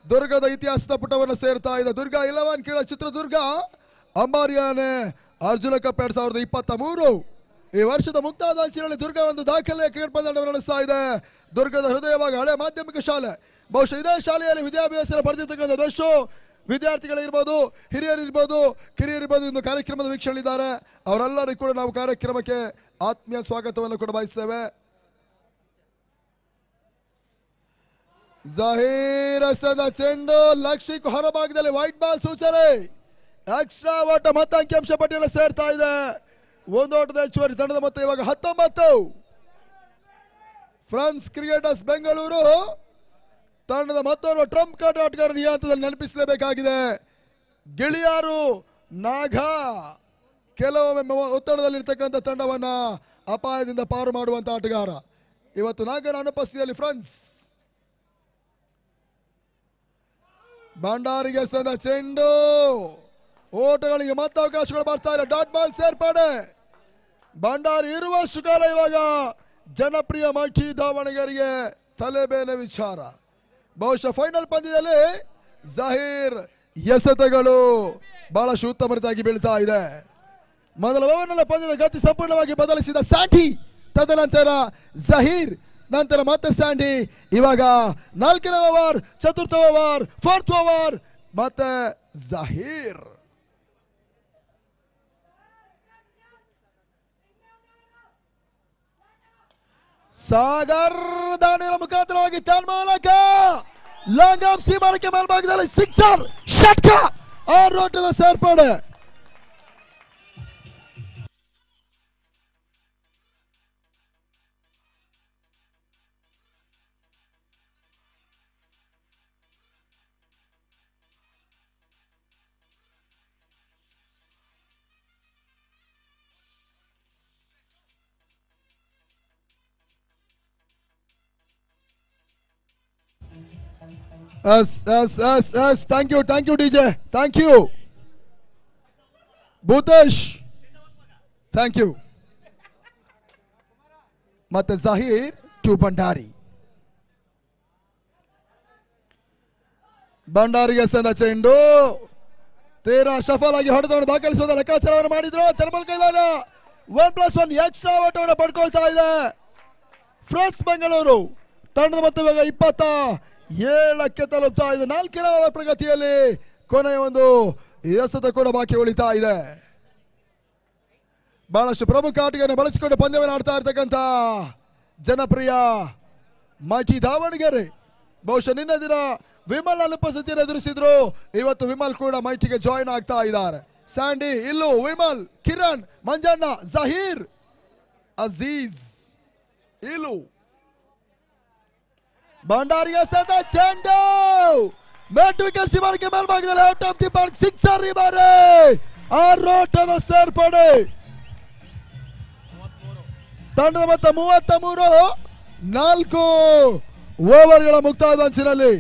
ದುರ್ಗದ ಇತಿಹಾಸದ ಪುಟವನ್ನು ಸೇರ್ತಾ ಇದೆ. ದುರ್ಗ 11 ಕ್ರೀಡಾ ಚಿತ್ರದುರ್ಗ ಅಂಬಾರಿಯಾನೆ ಅರ್ಜುನ ಕಪ್ 2023. ಈ ವರ್ಷದ ಮುಕ್ತಾದ ಅಂಚಿನಲ್ಲಿ ದುರ್ಗ ಒಂದು ದಾಖಲೆಯ ಕ್ರಿಕೆಟ್ ಪಂದ್ಯವನ್ನು ನಡೆಸ್ತಾ ಇದೆ. ದುರ್ಗದ ಹೃದಯವಾಗಿ ಹಳೆ ಮಾಧ್ಯಮಿಕ ಶಾಲೆ, ಬಹುಶಃ ಇದೇ ಶಾಲೆಯಲ್ಲಿ ವಿದ್ಯಾಭ್ಯಾಸ ಪಡೆದಿರ್ತಕ್ಕಂಥದ್ದಷ್ಟು ವಿದ್ಯಾರ್ಥಿಗಳಿರ್ಬೋದು, ಹಿರಿಯರಿರ್ಬೋದು, ಕಿರಿಯರಿರ್ಬೋದು ಇನ್ನು ಕಾರ್ಯಕ್ರಮದ ವೀಕ್ಷಣೆಯಿದ್ದಾರೆ. ಅವರೆಲ್ಲರಿಗೂ ಕೂಡ ನಾವು ಕಾರ್ಯಕ್ರಮಕ್ಕೆ ಆತ್ಮೀಯ ಸ್ವಾಗತವನ್ನು ಕೂಡ ಬಯಸ್ತೇವೆ. ಜಹೀರ್ ಹಸನ್ ಚೆಂಡು ಲಕ್ಷಿಕ್ ಹೊರಭಾಗದಲ್ಲಿ ವೈಟ್ ಬಾಲ್ ಸೂಚನೆ. ಎಕ್ಸ್ಟ್ರಾ ಓಟ ಮತ್ತೆ ಅಂಕಿಅಂಶ ಪಟ್ಟಿಯಲ್ಲಿ ಸೇರ್ತಾ ಇದೆ. ಒಂದು ಓಟದ ಹೆಚ್ಚುವರಿ. ತಂಡದ ಮೊತ್ತ ಇವಾಗ 19. ಫ್ರಾನ್ಸ್ ಕ್ರಿಕೆಟರ್ಸ್ ಬೆಂಗಳೂರು ತಂಡದ ಮತ್ತೊಂದು ಟ್ರಂಪ್ ಕಾರ್ಡ್ ಆಟಗಾರರ ಈ ಹಂತದಲ್ಲಿ ನೆನಪಿಸಲೇಬೇಕಾಗಿದೆ. ಗಿಳಿಯಾರು ನಾಗ ಕೆಲವೊಮ್ಮೆ ಒತ್ತಡದಲ್ಲಿರ್ತಕ್ಕಂಥ ತಂಡವನ್ನ ಅಪಾಯದಿಂದ ಪಾರು ಮಾಡುವಂತ ಆಟಗಾರ. ಇವತ್ತು ನಾಗನ ಅನುಪಸ್ಥಿತಿಯಲ್ಲಿ ಫ್ರಾನ್ಸ್. ಭಂಡಾರಿಗೆ ಸಂದ ಚೆಂಡು ಓಟಗಳಿಗೆ ಮತ್ತೆ ಅವಕಾಶಗಳು ಬರ್ತಾ ಇಲ್ಲ. ಡಾಟ್ ಬಾಲ್ ಸೇರ್ಪಡೆ. ಭಂಡಾರಿ ಇರುವಷ್ಟು ಕಾಲ ಇವಾಗ ಜನಪ್ರಿಯ ಮೈಟಿ ದಾವಣಗೆರೆಗೆ ತಲೆಬೇನೆ ವಿಚಾರ. ಬಹುಶಃ ಫೈನಲ್ ಪಂದ್ಯದಲ್ಲಿ ಜಹೀರ್ ಎಸೆತಗಳು ಬಹಳಷ್ಟು ಉತ್ತಮ ರೀತಿಯಾಗಿ ಬೀಳ್ತಾ ಇದೆ. ಮೊದಲ ಓವರ್ನ ಪಂದ್ಯದ ಗತಿ ಸಂಪೂರ್ಣವಾಗಿ ಬದಲಿಸಿದ ಸ್ಯಾಂಡಿ, ತದನಂತರ ಜಹೀರ್, ನಂತರ ಮತ್ತೆ ಸ್ಯಾಂಡಿ. ಇವಾಗ 4ನೇ over, 4th over, 4th over ಮತ್ತೆ ಜಹೀರ್. ಸಾಗರ್ ದಾಂಡಿಗಳ ಮುಖಾಂತರವಾಗಿ ತನ್ಮೂಲಕ ಲಾಂಗ್ ಆಫ್ ಸೀಮಾರಕ್ಕೆ ಮೇಲ್ಭಾಗದಲ್ಲಿ ಸಿಕ್ಸರ್ ಷಟ್ಕ 6 ಓಟದ ಸೇರ್ಪಡೆ. Yes thank you DJ thank you Bhutesh thank you ಮತ್ತೆ ಜಹೀರ್ ಟು ಭಂಡಾರಿ ಭಂಡಾರಿಗೆ ಸಂದ ಚೆಂಡು ತೀರಾ ಶಫಲ್ ಆಗಿ ಹೊಡೆದವನ್ನು ದಾಖಲಿಸುವ ಲೆಕ್ಕಾಚಾರವನ್ನು ಮಾಡಿದ್ರು ತೆರಬಲ್ ಕೈವಾರ 1+1 ಎಕ್ಸ್ಟ್ರಾ ಓಟವನ್ನು ಪಡ್ಕೊಳ್ತಾ ಇದೆ ಫ್ರೆಂಡ್ಸ್ ಬೆಂಗಳೂರು ತಂಡದ ಮೊತ್ತ ಇವಾಗ 27ಕ್ಕೆ ತಲುಪ್ತಾ ಇದೆ 4ನೇ ಓವರ್ ಪ್ರಗತಿಯಲ್ಲಿ ಕೊನೆಯ ಒಂದು ಎಸೆತ ಕೂಡ ಬಾಕಿ ಉಳಿತಾ ಇದೆ ಬಹಳಷ್ಟು ಪ್ರಮುಖ ಆಟಗಾರನ್ನು ಬಳಸಿಕೊಂಡು ಪಂದ್ಯವನ್ನು ಆಡ್ತಾ ಇರ್ತಕ್ಕಂಥ ಜನಪ್ರಿಯ ಮೈಟಿ ದಾವಣಗೆರೆ ಬಹುಶಃ ನಿನ್ನೆ ದಿನ ವಿಮಲ್ ಅನುಪಸ್ಥಿತಿಯನ್ನು ಎದುರಿಸಿದ್ರು ಇವತ್ತು ವಿಮಲ್ ಕೂಡ ಮೈಟಿಗೆ ಜಾಯಿನ್ ಆಗ್ತಾ ಇದ್ದಾರೆ ಸ್ಯಾಂಡಿ ಇಲ್ಲು ವಿಮಲ್ ಕಿರಣ್ ಮಂಜಣ್ಣ ಜಹೀರ್ ಅಜೀಜ್ ಇಲ್ಲು ಭಂಡಾರಿಗೆ ಸದ ಚೆಂಡು ಮೆಟ್ ವಿಕೆಟ್ ಸೀಮಾರಿಗೆ ಮೇಲ್ಭಾಗದಲ್ಲಿ out of the park sixer ಈ ಬಾರಿ ಆರೋಟದ ಸೇರ್ಪಡೆ ತಂಡದ ಮೊತ್ತ 33 ಓವರ್ಗಳ ಮುಕ್ತಾಯದ ಅಂಚಿನಲ್ಲಿ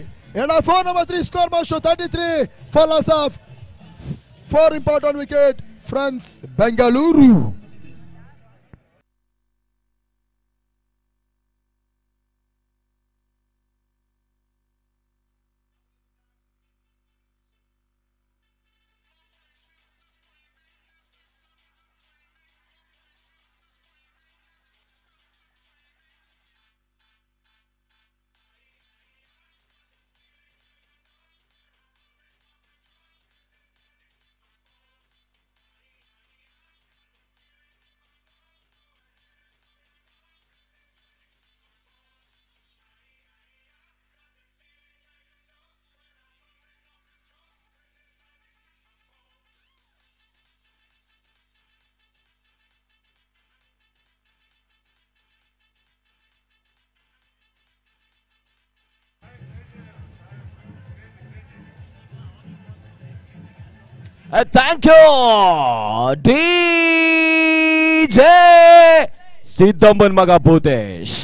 four number 3 score master 33 for loss of 4 important wicket friends Bengaluru Thank you, DJ ಸಿದ್ದಮ್ಮನ್ ಮಗ ಭೂತೇಶ್.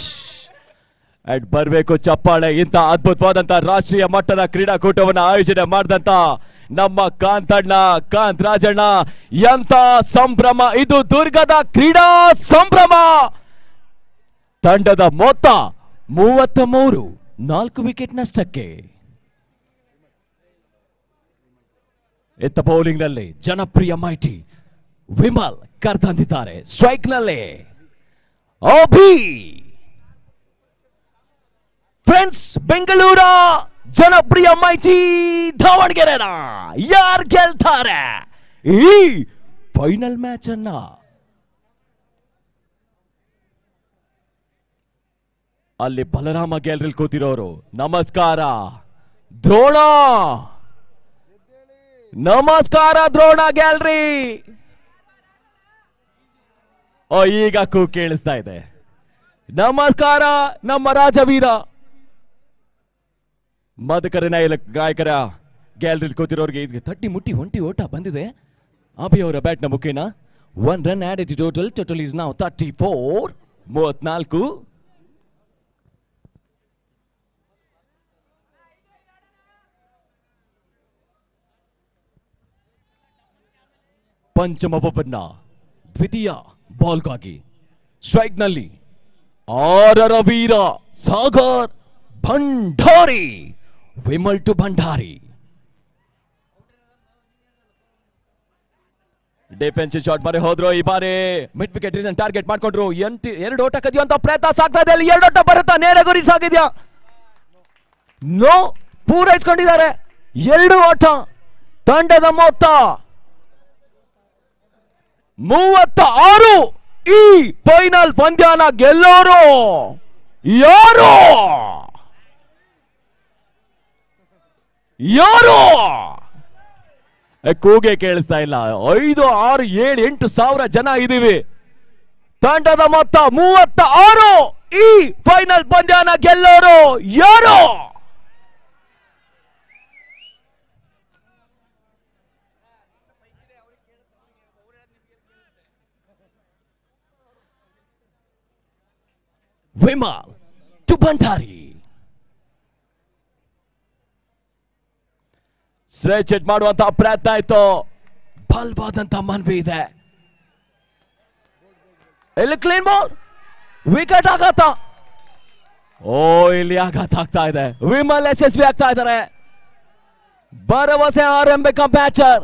ಅಂಡ್ ಬರಬೇಕು ಚಪ್ಪಾಳೆ. ಇಂಥ ಅದ್ಭುತವಾದಂತ ರಾಷ್ಟ್ರೀಯ ಮಟ್ಟದ ಕ್ರೀಡಾಕೂಟವನ್ನು ಆಯೋಜನೆ ಮಾಡಿದಂತ ನಮ್ಮ ಕಾಂತಣ್ಣ, ಕಾಂತ್ ರಾಜಣ್ಣ, ಎಂತ ಸಂಭ್ರಮ ಇದು! ದುರ್ಗದ ಕ್ರೀಡಾ ಸಂಭ್ರಮ. ತಂಡದ ಮೊತ್ತ 33, 4 ವಿಕೆಟ್ ನಷ್ಟಕ್ಕೆ. ಎತ್ತ ಬೌಲಿಂಗ್ ನಲ್ಲಿ ಜನಪ್ರಿಯ ಮೈಟಿ ವಿಮಲ್ ಕರ್ತಂದಿದ್ದಾರೆ. ಸ್ಟ್ರೈಕ್ ನಲ್ಲಿ ಓಬಿ. ಫ್ರೆಂಡ್ಸ್ ಬೆಂಗಳೂರ ಜನಪ್ರಿಯ ಮೈಟಿ ದಾವಣಗೆರೆನ ಯಾರು ಗೆಲ್ತಾರೆ ಈ ಫೈನಲ್ ಮ್ಯಾಚ್ ಅನ್ನ? ಅಲ್ಲಿ ಬಲರಾಮ ಗ್ಯಾಲರಿಯಲ್ಲಿ ಕೂತಿರೋರು ನಮಸ್ಕಾರ ದ್ರೋಣ, ನಮಸ್ಕಾರ ದ್ರೋಣ ಗ್ಯಾಲರಿ. ಈಗ ಕೂ ಕೇಳಿಸ್ತಾ ಇದೆ. ನಮಸ್ಕಾರ ನಮ್ಮ ರಾಜವೀರ. ಮಧುಕರ ಗಾಯಕರ ಗ್ಯಾಲರಿ ಕೂತಿರೋರಿಗೆ ಇದಕ್ಕೆ ತಟ್ಟಿ ಮುಟ್ಟಿ ಒಂಟಿ ಓಟ ಬಂದಿದೆ. ಅಭಿ ಅವರ ಬ್ಯಾಟ್ನ ಮುಖೇನ 1 run added total is now 34, 34. ಪಂಚಮ ಓವರ್ನ ದ್ವಿತೀಯ ಬಾಲ್ಗಾಗಿ ಸ್ಟ್ರೈಕ್ ನಲ್ಲಿ 6ರ ವೀರ Sagar Bhandari. Vimal to Bhandari. Defensive shot ಮಾರಿ ಹೋದ್ರು. ಈ ಬಾರಿ ಮಿಡ್ ವಿಕೆಟ್ ಟಾರ್ಗೆಟ್ ಮಾಡ್ಕೊಂಡ್ರು. 2 ಓಟ ಕದಿಯುವಂತ ಪ್ರಯತ್ನ ಸಾಗ್ತಾ ಇದೆ. ಅಲ್ಲಿ 2 ಓಟ ಬರುತ್ತಾ? ನೇರ ಗುರಿ ಸಾಗಿದ್ಯಾ? ನೋ, ಪೂರೈಸ್ಕೊಂಡಿದ್ದಾರೆ 2 ಓಟ. ತಂಡದ ಮೊತ್ತ 36. ಈ ಫೈನಲ್ ಪಂದ್ಯನ ಗೆಲ್ಲೋರು ಯಾರು? ಕೂಗೆ ಕೇಳಿಸ್ತಾ ಇಲ್ಲ. 5, 6, 7, 8 ಸಾವಿರ ಜನ ಇದೀವಿ. ತಂಡದ ಮೊತ್ತ 36. ಈ ಫೈನಲ್ ಪಂದ್ಯನ ಗೆಲ್ಲೋರು ಯಾರು? Vimal to Bhandari. Switch hit ಮಾಡುವಂತಹ ಪ್ರಯತ್ನ ಆಯ್ತು. ಬಲವಾದಂತ ಮನವಿ ಇದೆ. ಇಲ್ಲಿ ಕ್ಲೀನ್ ಬಾಲ್, ವಿಕೆಟ್ ಆಘಾತ. ಓ, ಇಲ್ಲಿ ಆಘಾತ ಆಗ್ತಾ ಇದೆ. ವಿಮಲ್ ಯಶಸ್ವಿ ಆಗ್ತಾ ಇದ್ದಾರೆ. ಭರವಸೆ ಆರಂಭಿಕ ಬ್ಯಾಟರ್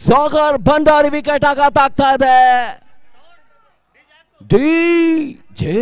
ಸಾಗರ್ ಭಂಡಾರಿ ವಿಕೆಟ್ ಆಘಾತ ಆಗ್ತಾ ಇದೆ. DJ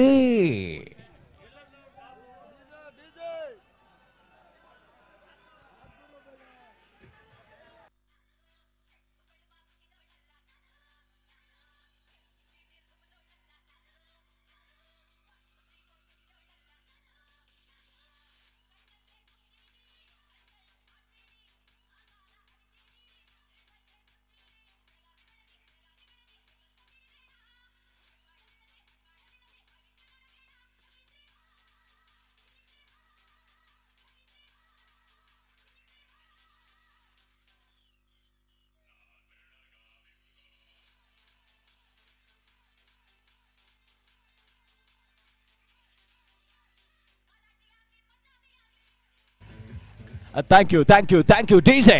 thank you DJ.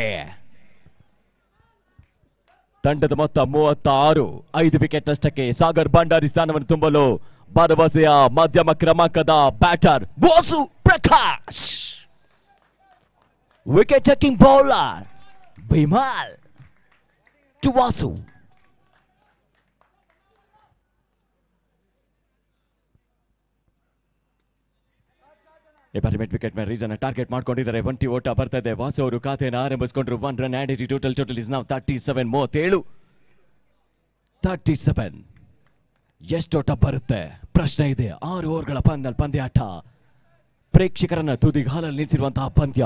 ತಂಡದ ಮೊತ್ತ 36. 5 ವಿಕೆಟ್ ನಷ್ಟಕ್ಕೆ ಸಾಗರ್ ಭಂಡಾರಿ ಸ್ಥಾನವನ್ನು ತುಂಬಲು ಭರವಸೆಯ ಮಧ್ಯಮ ಕ್ರಮಾಂಕದ batter Vasu Prakash. Wicket taking bowler Vimal to Vasu. ಈ ಬಾರಿ ಮಿಡ್ ವಿಕೆಟ್ ಮೇಲೆ ರೀಸನ್ ಟಾರ್ಗೆಟ್ ಮಾಡ್ಕೊಂಡಿದ್ದಾರೆ. 1 ಓಟ ಬರ್ತಾ ಇದೆ. ವಾಸು ಅವರು ಖಾತೆಯನ್ನು ಆರಂಭಿಸಿಕೊಂಡ್ರು. 1 ರನ್ ಆಡಿಟಿ. ಟೋಟಲ್ ಇಸ್ ನಾವು 37. 37 ಎಷ್ಟು ಓಟ ಬರುತ್ತೆ ಪ್ರಶ್ನೆ ಇದೆ. 6 ಓವರ್ಗಳ ಪಂದ್ಯಾಟ. ಪ್ರೇಕ್ಷಕರನ್ನ ತುದಿಗಾಲಲ್ಲಿ ನಿಲ್ಲಿಸಿರುವಂತಹ ಪಂದ್ಯ.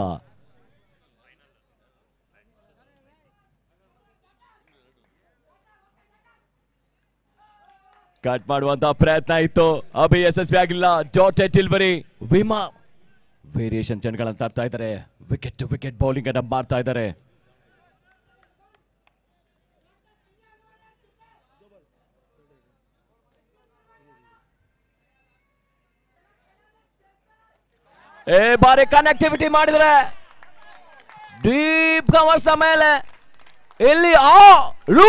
ಕಟ್ ಮಾಡುವಂತಹ ಪ್ರಯತ್ನ ಇತ್ತು, ಅಭಿ ಯಶಸ್ವಿ ಆಗಿಲ್ಲ. Dotted delivery. ವಿಮಾ ವೇರಿಯೇಷನ್ ಜನಗಳನ್ನು ತರ್ತಾ ಇದ್ದಾರೆ. ವಿಕೆಟ್ ಟು ವಿಕೆಟ್ ಬೌಲಿಂಗ್ ಅನ್ನ ಮಾಡ್ತಾ ಇದ್ದಾರೆ. ಬಾರಿ ಕನೆಕ್ಟಿವಿಟಿ ಮಾಡಿದ್ರೆ ಡೀಪ್ ಕವರ್ಸ್ ಮೇಲೆ ಇಲ್ಲಿ 6.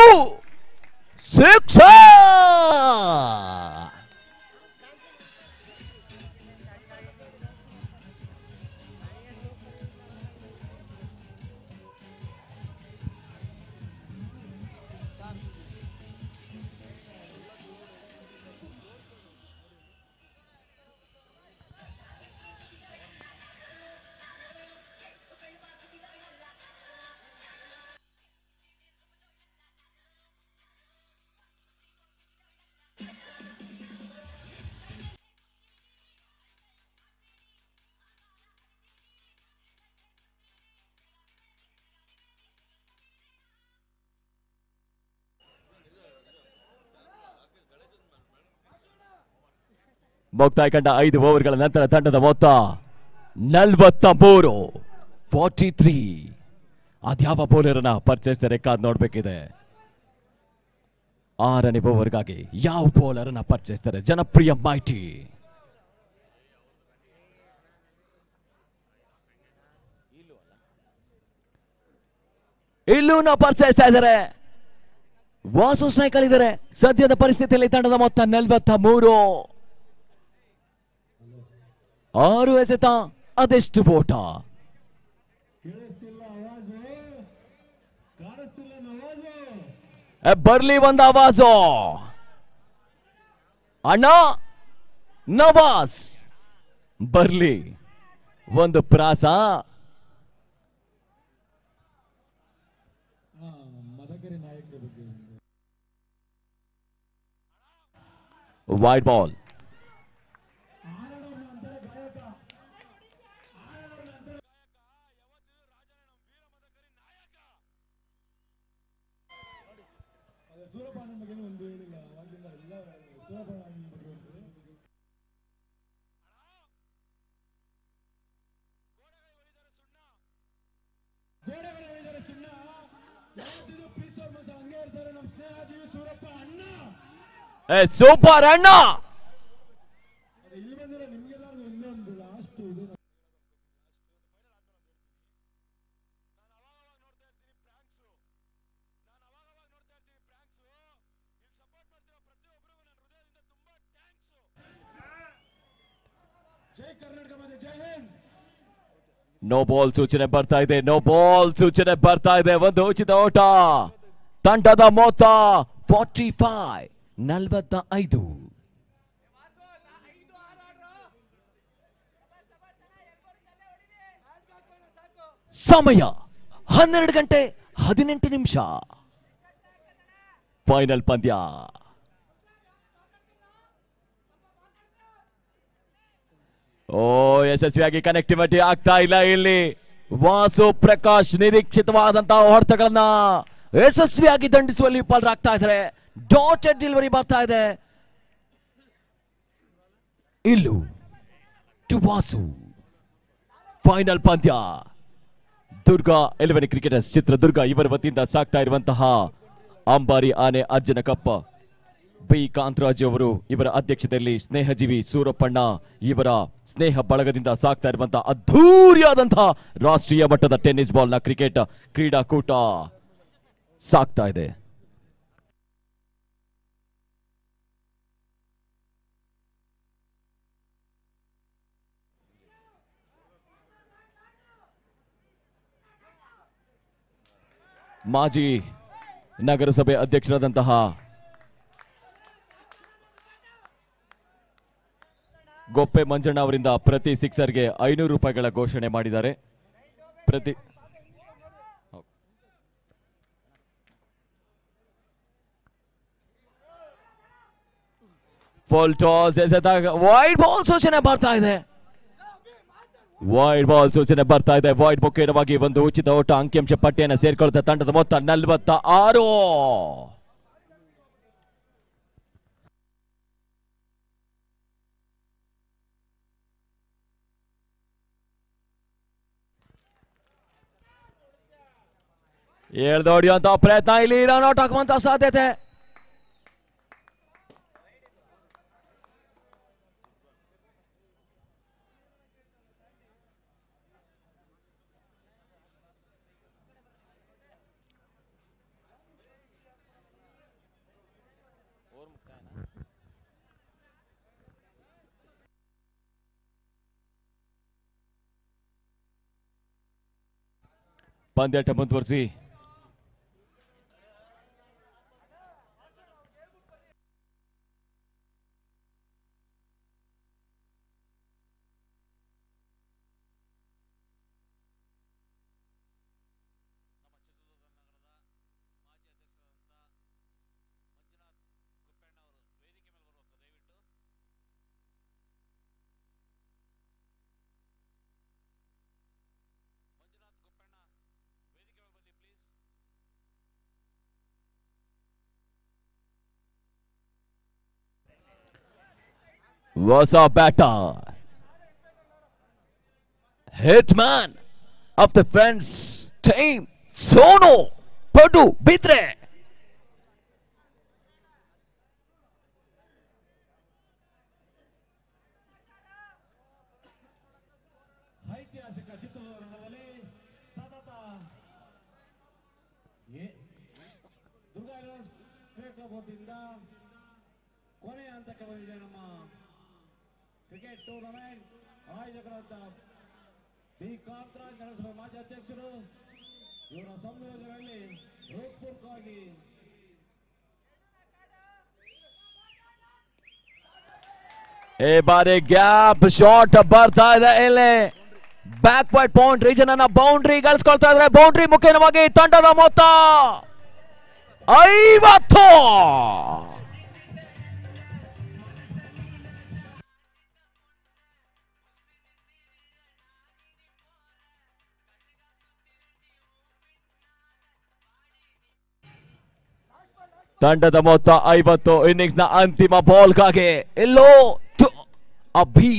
ಮುಕ್ತಾಯ ಕಂಡ 5 ಓವರ್ಗಳ ನಂತರ ತಂಡದ ಮೊತ್ತ 43. 43. ಅದ್ಯಾವ ಬೌಲರ್ ಅನ್ನ ಪರ್ಚೇಸ್ ರೆಕಾರ್ಡ್ ನೋಡ್ಬೇಕಿದೆ. 6ನೇ ಓವರ್ಗಾಗಿ ಯಾವ ಬೌಲರ್ ಅನ್ನ ಪರ್ಚೇಸ್ ಜನಪ್ರಿಯ ಮೈಟಿ. ಇಲ್ಲೂ ಪರ್ಚೇಸ್ ಇದ್ದಾರೆ. ವಾಸು ಸ್ಟ್ರೈಕಲ್ ಇದ್ದಾರೆ. ಸದ್ಯದ ಪರಿಸ್ಥಿತಿಯಲ್ಲಿ ತಂಡದ ಮೊತ್ತ 43. 6 ಎಸೆತ, ಅದೆಷ್ಟು ಓಟ. ಬರ್ಲಿ ಒಂದು ಆವಾಜು. ಅಣ್ಣ ನವಾಜ್ ಬರ್ಲಿ ಒಂದು ಪ್ರಾಸ. Wide ball. ಸೂಪರ್ ಅಣ್ಣ. ನೋ ಬಾಲ್ ಸೂಚನೆ ಬರ್ತಾ ಇದೆ, ನೋ ಬಾಲ್ ಸೂಚನೆ ಬರ್ತಾ ಇದೆ. ಒಂದು ಉಚಿತ ಓಟ. ತಂಡದ ಮೊತ್ತ 45. ಸಮಯ 12:18. ಫೈನಲ್ ಪಂದ್ಯ. ಯಶಸ್ವಿಯಾಗಿ ಕನೆಕ್ಟಿವಿಟಿ ಆಗ್ತಾ ಇಲ್ಲ ಇಲ್ಲಿ. ವಾಸು ಪ್ರಕಾಶ್ ನಿರೀಕ್ಷಿತವಾದಂತಹ ಹೊಡೆತಗಳನ್ನ ಯಶಸ್ವಿಯಾಗಿ ದಂಡಿಸುವಲ್ಲಿ ವಿಫಲರಾಗ್ತಾ ಇದ್ದಾರೆ. ಡಾಟೆಡ್ ಡೆಲಿವರಿ ಬರ್ತಾ ಇದೆ. ಇಲ್ಲು ಟು ವಾಸು. ಫೈನಲ್ ಪಂದ್ಯ. ದುರ್ಗಾ 11 ಕ್ರಿಕೆಟರ್ಸ್ ಚಿತ್ರದುರ್ಗ ಇವರ ವತಿಯಿಂದ ಸಾಕ್ತಾ ಇರುವಂತಹ ಅಂಬಾರಿ ಆನೆ ಅರ್ಜುನ ಕಪ್ ಬಿ ಕಾಂತರಾಜ್ ಅವರು ಇವರ ಅಧ್ಯಕ್ಷತೆಯಲ್ಲಿ ಸ್ನೇಹಜೀವಿ ಸೂರಪ್ಪಣ್ಣ ಇವರ ಸ್ನೇಹ ಬಳಗದಿಂದ ಸಾಕ್ತಾ ಇರುವಂತಹ ಅದ್ಧೂರಿಯಾದಂತಹ ರಾಷ್ಟ್ರೀಯ ಮಟ್ಟದ ಟೆನ್ನಿಸ್ ಬಾಲ್ ನ ಕ್ರಿಕೆಟ್ ಕ್ರೀಡಾಕೂಟ ಸಾಕ್ತಾ ಇದೆ. ಮಾಜಿ ನಗರಸಭೆ ಅಧ್ಯಕ್ಷರಾದಂತಹ ಗೊಪ್ಪೆ ಮಂಜಣ್ಣ ಅವರಿಂದ ಪ್ರತಿ ಸಿಕ್ಸರ್ಗೆ 500 ರೂಪಾಯಿಗಳ ಘೋಷಣೆ ಮಾಡಿದ್ದಾರೆ. ಪ್ರತಿ ಫುಲ್ ಟಾಸ್ ಎಸೆದಾಗ ವೈಡ್ ಬಾಲ್ ಸೂಚನೆ ಬರ್ತಾ ಇದೆ. ವೈಡ್ ಬಾಲ್ ಸೂಚನೆ ಬರ್ತಾ ಇದೆ. ವೈಡ್ ಮುಖೇನವಾಗಿ ಒಂದು ಉಚಿತ ಓಟ ಅಂಕಿಅಂಶ ಪಟ್ಟಿಯನ್ನು ಸೇರ್ಕೊಳ್ಳುತ್ತೆ. ತಂಡದ ಮೊತ್ತ 46. ಹೊಡೆಯುವಂತ ಪ್ರಯತ್ನ, ಇಲ್ಲಿ ರನ್ ಔಟ್ ಆಗುವಂತ ಸಾಧ್ಯತೆ. ಪಂದ್ಯಾಟ ಮುಂದುವರಿಸಿ. Was a batter, hitman of the friends team, Sono Padu Bidre. ಐತಿಹಾಸಿಕ ಚಿತ್ರದುರ್ಗದಲ್ಲಿ ಸತತ ದುರ್ಗಾ ಕ್ರಿಕೆಟ್ ಕ್ಲಬ್ ವತಿಯಿಂದ ಕೊನೆಯ ಹಂತಕ್ಕೆ ಬಂದಿದೆ ನಮ್ಮ ಕ್ರಿಕೆಟ್ ಟೂರ್ನಮೆಂಟ್. ಆಯೋಜಕರಾದ ಬಿ ಕಾಂತರಾಜ್ ನಗರಸಭೆ ಮಾಜಿ ಅಧ್ಯಕ್ಷರು ಇವರ ಸಂಯೋಜನೆಯಲ್ಲಿ ಹೃತ್ಪೂರ್ವಕವಾಗಿ ಈ ಬಾರಿ ಗ್ಯಾಪ್ ಶಾಟ್ ಬರ್ತಾ ಇದೆ. ಇಲ್ಲಿ ಬ್ಯಾಕ್ವರ್ಡ್ ಪಾಯಿಂಟ್ ರೀಜನ್ ಅನ್ನ ಬೌಂಡ್ರಿ ಗಳಿಸ್ಕೊಳ್ತಾ ಇದ್ರೆ ಬೌಂಡ್ರಿ ಮುಖೇನವಾಗಿ ತಂಡದ ಮೊತ್ತ 50. ತಂಡದ ಮೊತ್ತ 50. ಇನ್ನಿಂಗ್ಸ್ ನ ಅಂತಿಮ ಬಾಲ್ಗಾಗಿ ಎಲ್ಲೋ ಟು ಅಭಿ.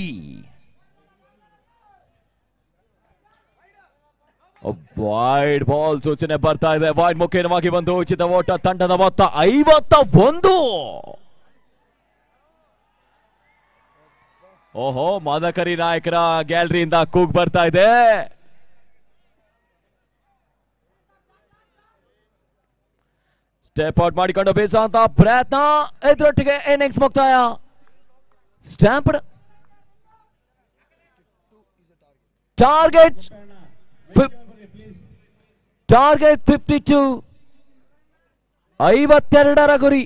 ವೈಡ್ ಬಾಲ್ ಸೂಚನೆ ಬರ್ತಾ ಇದೆ. ವೈಡ್ ಮುಖೇನವಾಗಿ ಒಂದು ಉಚಿತ ಓಟ. ತಂಡದ ಮೊತ್ತ 51. ಓಹೋ, ಮದಕರಿ ನಾಯಕರ ಗ್ಯಾಲರಿಯಿಂದ ಕೂಗ್ ಬರ್ತಾ ಇದೆ. ಸ್ಟೆಪ್ ಔಟ್ ಮಾಡಿಕೊಂಡು ಬೀಸುವಂತ ಪ್ರಯತ್ನ, ಇದರೊಟ್ಟಿಗೆ ಇನ್ನಿಂಗ್ಸ್ ಮುಕ್ತಾಯ. ಸ್ಟ್ಯಾಂಪ್ಡ್. ಟಾರ್ಗೆಟ್ 52, 52ರ ಗುರಿ.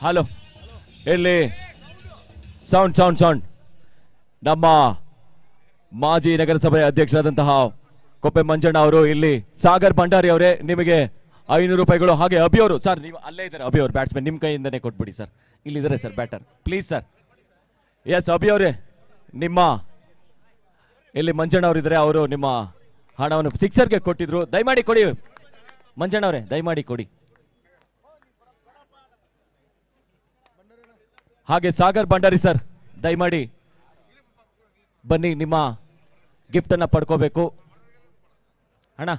ಹಲೋ, ಇಲ್ಲಿ ಸೌಂಡ್. ನಮ್ಮ ಮಾಜಿ ನಗರಸಭೆ ಅಧ್ಯಕ್ಷರಾದಂತಹ ಕೊಪ್ಪೆ ಮಂಜಣ್ಣ ಅವರು, ಇಲ್ಲಿ ಸಾಗರ್ ಭಂಡಾರಿ ಅವರೇ, ನಿಮಗೆ 500 ರೂಪಾಯಿಗಳು. ಹಾಗೆ ಅಭಿ ಅವರು, ಸರ್ ನೀವು ಅಲ್ಲೇ ಇದ್ದಾರೆ, ಅಭಿ ಅವರು ಬ್ಯಾಟ್ಸ್ಮನ್, ನಿಮ್ಮ ಕೈಯಿಂದನೇ ಕೊಟ್ಬಿಡಿ ಸರ್. ಇಲ್ಲಿದ್ದಾರೆ sir batter, please sir. Yes Abhi ಅವರೇ, ನಿಮ್ಮ ಇಲ್ಲಿ ಮಂಜಣ್ಣ ಅವರಿದ್ದಾರೆ, ಅವರು ನಿಮ್ಮ ಹಣವನ್ನು ಸಿಕ್ಸರ್ಗೆ ಕೊಟ್ಟಿದ್ರು, ದಯಮಾಡಿ ಕೊಡಿ ಮಂಜಣ್ಣ ಅವರೇ, ದಯಮಾಡಿ ಕೊಡಿ. ಹಾಗೆ ಸಾಗರ್ ಭಂಡಾರಿ ಸರ್, ದಯಮಾಡಿ ಬನ್ನಿ, ನಿಮ್ಮ ಗಿಫ್ಟ್ ಅನ್ನ ಪಡ್ಕೋಬೇಕು. ಅಣ್ಣ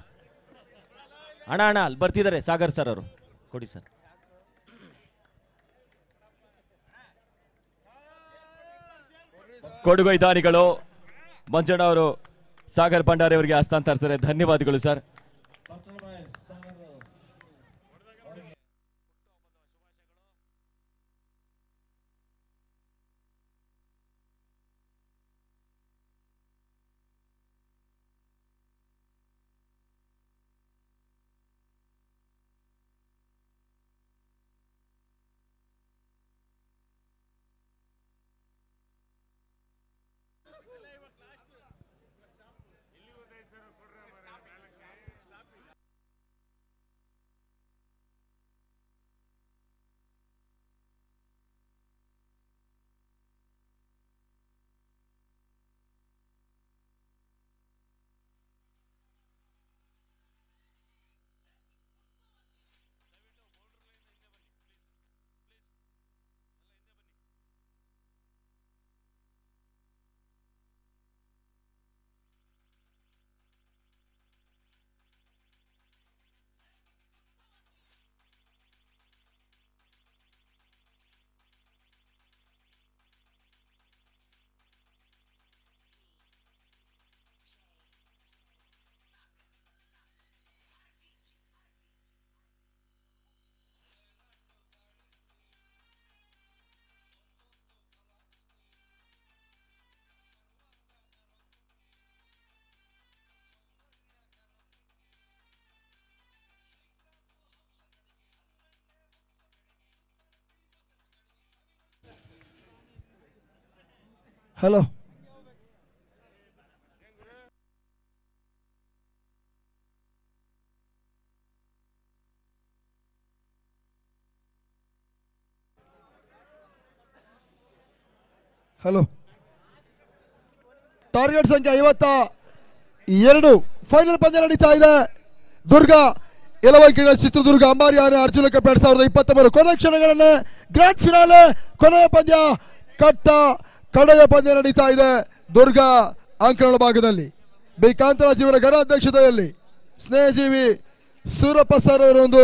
ಅಲ್ಲಿ ಬರ್ತಿದ್ದಾರೆ ಸಾಗರ್ ಸರ್ ಅವರು, ಕೊಡಿ ಸರ್. ಕೊಡುಗೈ ದಾನಿಗಳು ಮಂಜಣ್ಣ ಅವರು ಸಾಗರ್ ಭಂಡಾರಿ ಅವರಿಗೆ ಹಸ್ತಾಂತರಿಸಿದ್ದಾರೆ. ಧನ್ಯವಾದಗಳು ಸರ್. ಹಲೋ, ಟಾರ್ಗೆಟ್ ಸಂಖ್ಯೆ 52, ಫೈನಲ್ ಪಂದ್ಯ ನಡೀತಾ ಇದೆ. ದುರ್ಗಾ ಯಲವರ್ಕಿಗಳ ಚಿತ್ರದುರ್ಗ ಅಂಬಾರಿ ಆನೆ ಅರ್ಜುನ ಕಪ್ 2023 ಕೊನೆ ಕ್ಷಣಗಳನ್ನೇ ಗ್ರ್ಯಾಂಡ್ ಫಿನಾಲೆ, ಕೊನೆಯ ಪಂದ್ಯ, ಕಡೆಯ ಪಂದ್ಯ ನಡೀತಾ ಇದೆ. ದುರ್ಗಾ ಅಂಕಣ ಭಾಗದಲ್ಲಿ ಬಿ ಕಾಂತರಾಜ್ ಇವರ ಘನ ಅಧ್ಯಕ್ಷತೆಯಲ್ಲಿ ಸ್ನೇಹಜೀವಿ ಸೂರಪ್ಪ ಸರ್ ಅವರ ಒಂದು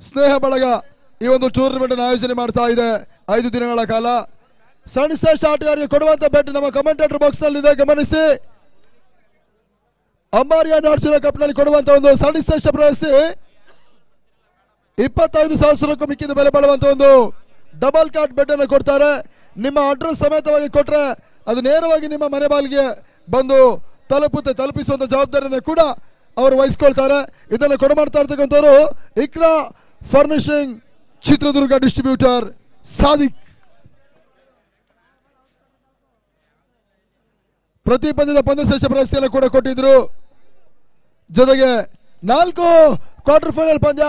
ಸ್ನೇಹ ಬಳಗ ಈ ಒಂದು ಟೂರ್ನಮೆಂಟ್ ಅನ್ನು ಆಯೋಜನೆ ಮಾಡ್ತಾ ಇದೆ 5 ದಿನಗಳ ಕಾಲ. ಸಣ್ಣ ಶ್ರೇಷ್ಠ ಆಟಗಾರರಿಗೆ ಕೊಡುವಂತ ಬೆಟ್ ನಮ್ಮ ಕಮೆಂಟೇಟರ್ ಬಾಕ್ಸ್ ನಲ್ಲಿ ಇದೆ, ಗಮನಿಸಿ. ಅಂಬಾರಿ ಆನೆ ಅರ್ಜುನ ಕಪ್ ನಲ್ಲಿ ಕೊಡುವಂತ ಒಂದು ಸಣ್ಣ ಶ್ರೇಷ್ಠ ಪ್ರಶಸ್ತಿ 25,000 ಮಿಕ್ಕಿದ ಬೆಲೆ ಬಾಳುವಂತ ಒಂದು ಡಬಲ್ ಕಾರ್ಡ್ ಬೆಟ್ ಅನ್ನು ಕೊಡ್ತಾರೆ. ನಿಮ್ಮ ಅಡ್ರೆಸ್ ಸಮೇತವಾಗಿ ಕೊಟ್ರೆ ಅದು ನೇರವಾಗಿ ನಿಮ್ಮ ಮನೆ ಬಾಗಿಲಿಗೆ ಬಂದು ತಲುಪಿಸುವಂತ ಜವಾಬ್ದಾರಿಯನ್ನು ಕೂಡ ಅವರು ವಹಿಸ್ಕೊಳ್ತಾರೆ. ಇದನ್ನು ಕೊಡಮಾಡ್ತಾ ಇರ್ತಕ್ಕಂಥವ್ರು ಇಕ್ರಾ ಫರ್ನಿಶಿಂಗ್ ಚಿತ್ರದುರ್ಗ ಡಿಸ್ಟ್ರಿಬ್ಯೂಟರ್ ಸಾದಿಕ್. ಪ್ರತಿ ಪಂದ್ಯದ ಪಂದ್ಯಶ್ರೇಷ್ಠ ಪ್ರಶಸ್ತಿಯನ್ನು ಕೂಡ ಕೊಟ್ಟಿದ್ರು. ಜೊತೆಗೆ 4 ಕ್ವಾರ್ಟರ್ ಫೈನಲ್ ಪಂದ್ಯ,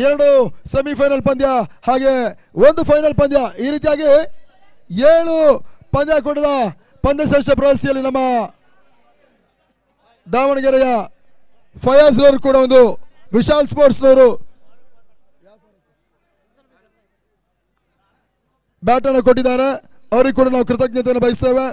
2 ಸೆಮಿಫೈನಲ್ ಪಂದ್ಯ, ಹಾಗೆ 1 ಫೈನಲ್ ಪಂದ್ಯ. ಈ ರೀತಿಯಾಗಿ 7 ಪಂದ್ಯ ಕೂಡದ ಪಂದ್ಯಶ್ರೇಷ್ಠ ಪ್ರಶಸ್ತಿಯಲ್ಲಿ ನಮ್ಮ ದಾವಣಗೆರೆಯ ಫಯಾಜ್ ಅವರು ಕೂಡ ಒಂದು ವಿಶಾಲ್ ಸ್ಪೋರ್ಟ್ಸ್ನವರು ಬ್ಯಾಟ್ ಅನ್ನು ಕೊಟ್ಟಿದ್ದಾರೆ. ಅವರಿಗೆ ಕೂಡ ನಾವು ಕೃತಜ್ಞತೆಯನ್ನು ಬಯಸ್ತೇವೆ.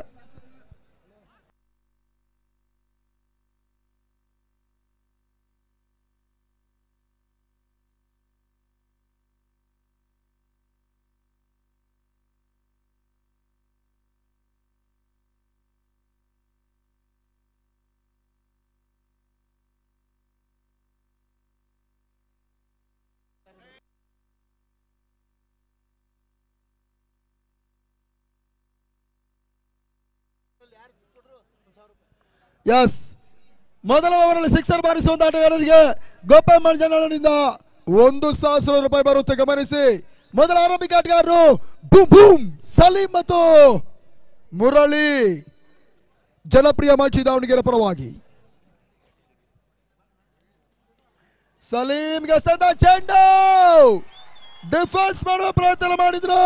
ಎಸ್, ಮೊದಲ ಓವರಲ್ಲಿ ಸಿಕ್ಸರ್ ಬಾರಿಸುವಂತ ಆಟಗಾರರಿಗೆ ಗೋಪಾಲ್ ಮಂಜನನಿಂದ 1,000 ರೂಪಾಯಿ ಬರುತ್ತೆ. ಗಮನಿಸಿ, ಮೊದಲ ಆರಂಭಿಕ ಆಟಗಾರರು ಬೂಮ್ ಬೂಮ್ ಸಲೀಂ ಮತ್ತು ಮುರಳಿ, ಜನಪ್ರಿಯ ಮಾಚಿ ದಾವಣಗೆರೆ ಪರವಾಗಿ. ಸಲೀಂಗೆ ಸದಾ ಚೆಂಡು, ಡಿಫೆನ್ಸ್ ಮಾಡುವ ಪ್ರಯತ್ನ ಮಾಡಿದ್ರು.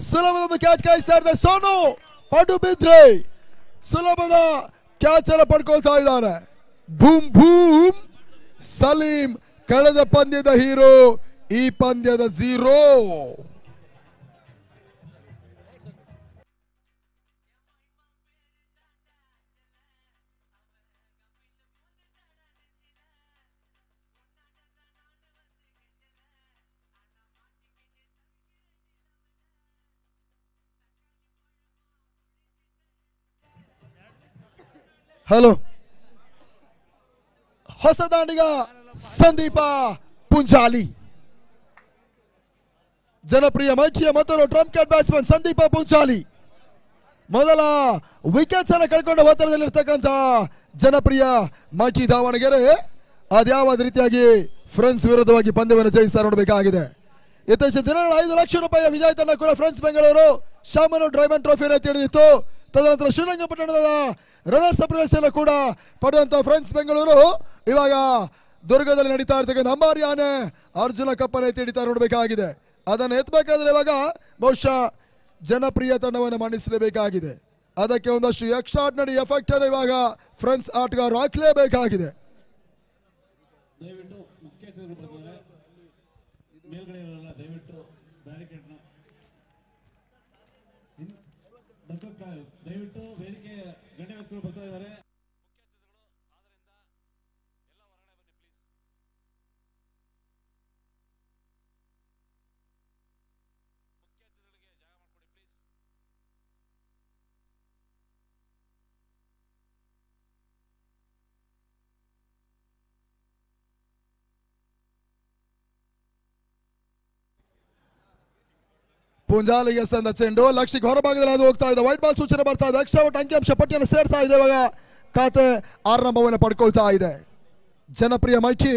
ಸುಲಭದ ಕ್ಯಾಚ್ ಕಾಯಿಸ್ತಾ ಸೋನು ಪಡು ಬಿದ್ರೆ ಸುಲಭದ ಕ್ಯಾಚ್ ಅನ್ನು ಪಡ್ಕೊಳ್ತಾ ಇದ್ದಾರೆ. ಬೂಮ್ ಬೂಮ್ ಸಲೀಂ ಕಳೆದ ಪಂದ್ಯದ ಹೀರೋ, ಈ ಪಂದ್ಯದ 0. ಹಲೋ, ಹೊಸ ದಾಂಡಿಗ ಸಂದೀಪ ಪುಂಜಾಲಿ, ಜನಪ್ರಿಯ ಮೈಚಿಯ ಮತ್ತೊಂದು ಟ್ರಂಪ್ ಕ್ಯಾಟ್ ಬ್ಯಾಟ್ಸ್ಮನ್ ಸಂದೀಪ ಪುಂಜಾಲಿ ಮೊದಲ ವಿಕೆಟ್ಸ್ ಅನ್ನು ಕಳ್ಕೊಂಡ ಒತ್ತಡದಲ್ಲಿರ್ತಕ್ಕಂಥ ಜನಪ್ರಿಯ ಮೈಚಿ ದಾವಣಗೆರೆ ಅದ್ಯಾವ ರೀತಿಯಾಗಿ ಫ್ರೆಂಡ್ಸ್ ವಿರುದ್ಧವಾಗಿ ಪಂದ್ಯವನ್ನು ಜಯಿಸ್ತಾ ನೋಡಬೇಕಾಗಿದೆ. ಇತ್ತೀಚಿನ ದಿನಗಳ 5 ಲಕ್ಷ ರೂಪಾಯಿಯ ವಿಜಯ ತಂಡ ಕೂಡ ಫ್ರೆಂಡ್ಸ್ ಬೆಂಗಳೂರು ಶಾಮನು ಡ್ರೈಮಂಡ್ ಟ್ರೋಫಿಯನ್ನು ತಿಳಿದಿತ್ತು. ತದನಂತರ ಶ್ರೀರಂಗಪಟ್ಟಣದ ರನ್ನರ್ಸ್ ಅಪ್ ಪ್ರಶಸ್ತಿಯನ್ನು ಕೂಡ ಪಡೆದಂತ ಫ್ರೆಂಡ್ಸ್ ಬೆಂಗಳೂರು ಇವಾಗ ದುರ್ಗದಲ್ಲಿ ನಡೀತಾ ಇರ್ತಕ್ಕಂಥ ಅಂಬಾರಿ ಆನೆ ಅರ್ಜುನ ಕಪ್ಪನ್ನು ಎತ್ತಿ ಹಿಡಿತಾ ನೋಡಬೇಕಾಗಿದೆ. ಅದನ್ನು ಎತ್ತಬೇಕಾದ್ರೆ ಇವಾಗ ಬಹುಶಃ ಜನಪ್ರಿಯ ತಂಡವನ್ನು ಮಣಿಸಲೇಬೇಕಾಗಿದೆ. ಅದಕ್ಕೆ ಒಂದಷ್ಟು ಎಕ್ಸ್ಟ್ರಾರ್ಡಿನರಿ ಎಫೆಕ್ಟ್ ಅನ್ನು ಇವಾಗ ಫ್ರೆಂಡ್ಸ್ ಆಟಗಾರರು ಹಾಕಲೇಬೇಕಾಗಿದೆ. ದಯವಿಟ್ಟು ವೇದಿಕೆ ಗಣ್ಯ ವ್ಯಕ್ತಿಗಳು ಬರ್ತಾ ಇದ್ದಾರೆ. ಪುಂಜಾಲಿಗೆ ಸಂದ ಚೆಂಡು ಲಕ್ಷಕ್ಕೆ ಹೊರಭಾಗದಲ್ಲಿ ಅದು ಹೋಗ್ತಾ ಇದೆ. ವೈಟ್ ಬಾಲ್ ಸೂಚನೆ ಬರ್ತಾ ಇದೆ. ಎಕ್ಸ್ಟ್ರಾ ಅಂಕಿಅಂಶ ಪಟ್ಟಿಯನ್ನು ಸೇರ್ತಾ ಇದೆ. ಇವಾಗ ಖಾತೆ ಆರಂಭವನ್ನು ಪಡ್ಕೊಳ್ತಾ ಇದೆ. ಜನಪ್ರಿಯ ಮೈಚಿ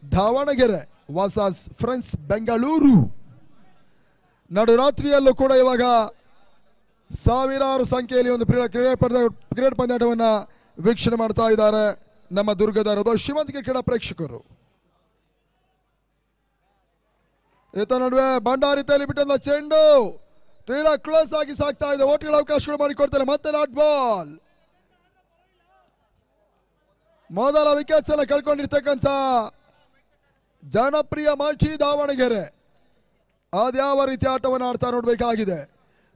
ದಾವಣಗೆರೆ ವರ್ಸಸ್ ಫ್ರೆಂಡ್ಸ್ ಬೆಂಗಳೂರು. ನಡುರಾತ್ರಿಯಲ್ಲೂ ಕೂಡ ಇವಾಗ ಸಾವಿರಾರು ಸಂಖ್ಯೆಯಲ್ಲಿ ಒಂದು ಕ್ರಿಕೆಟ್ ಪಂದ್ಯಾಟವನ್ನು ವೀಕ್ಷಣೆ ಮಾಡ್ತಾ ಇದ್ದಾರೆ ನಮ್ಮ ದುರ್ಗದ ಶ್ರೀಮಂತಿಕೆ ಕ್ರೀಡಾ ಪ್ರೇಕ್ಷಕರು. ಈತ ನಡುವೆ ಭಂಡಾರಿ ತೇಲಿ ಬಿಟ್ಟಂತ ಚೆಂಡು ತೀರಾ ಕ್ಲೋಸ್ ಆಗಿ ಸಾಕ್ತಾ ಇದೆ. ಓಟ್ಗಳ ಅವಕಾಶಗಳು ಮಾಡಿಕೊಡ್ತಾರೆ. ಮತ್ತೆ ನಾಟ್ ಬಾಲ್. ಮೊದಲ ವಿಕೆಟ್ಸ್ ಅನ್ನು ಕಳ್ಕೊಂಡಿರ್ತಕ್ಕಂಥ ಜನಪ್ರಿಯ ಮಾಚಿ ದಾವಣಗೆರೆ ಅದ್ಯಾವ ರೀತಿ ಆಟವನ್ನು ಆಡ್ತಾ ನೋಡಬೇಕಾಗಿದೆ.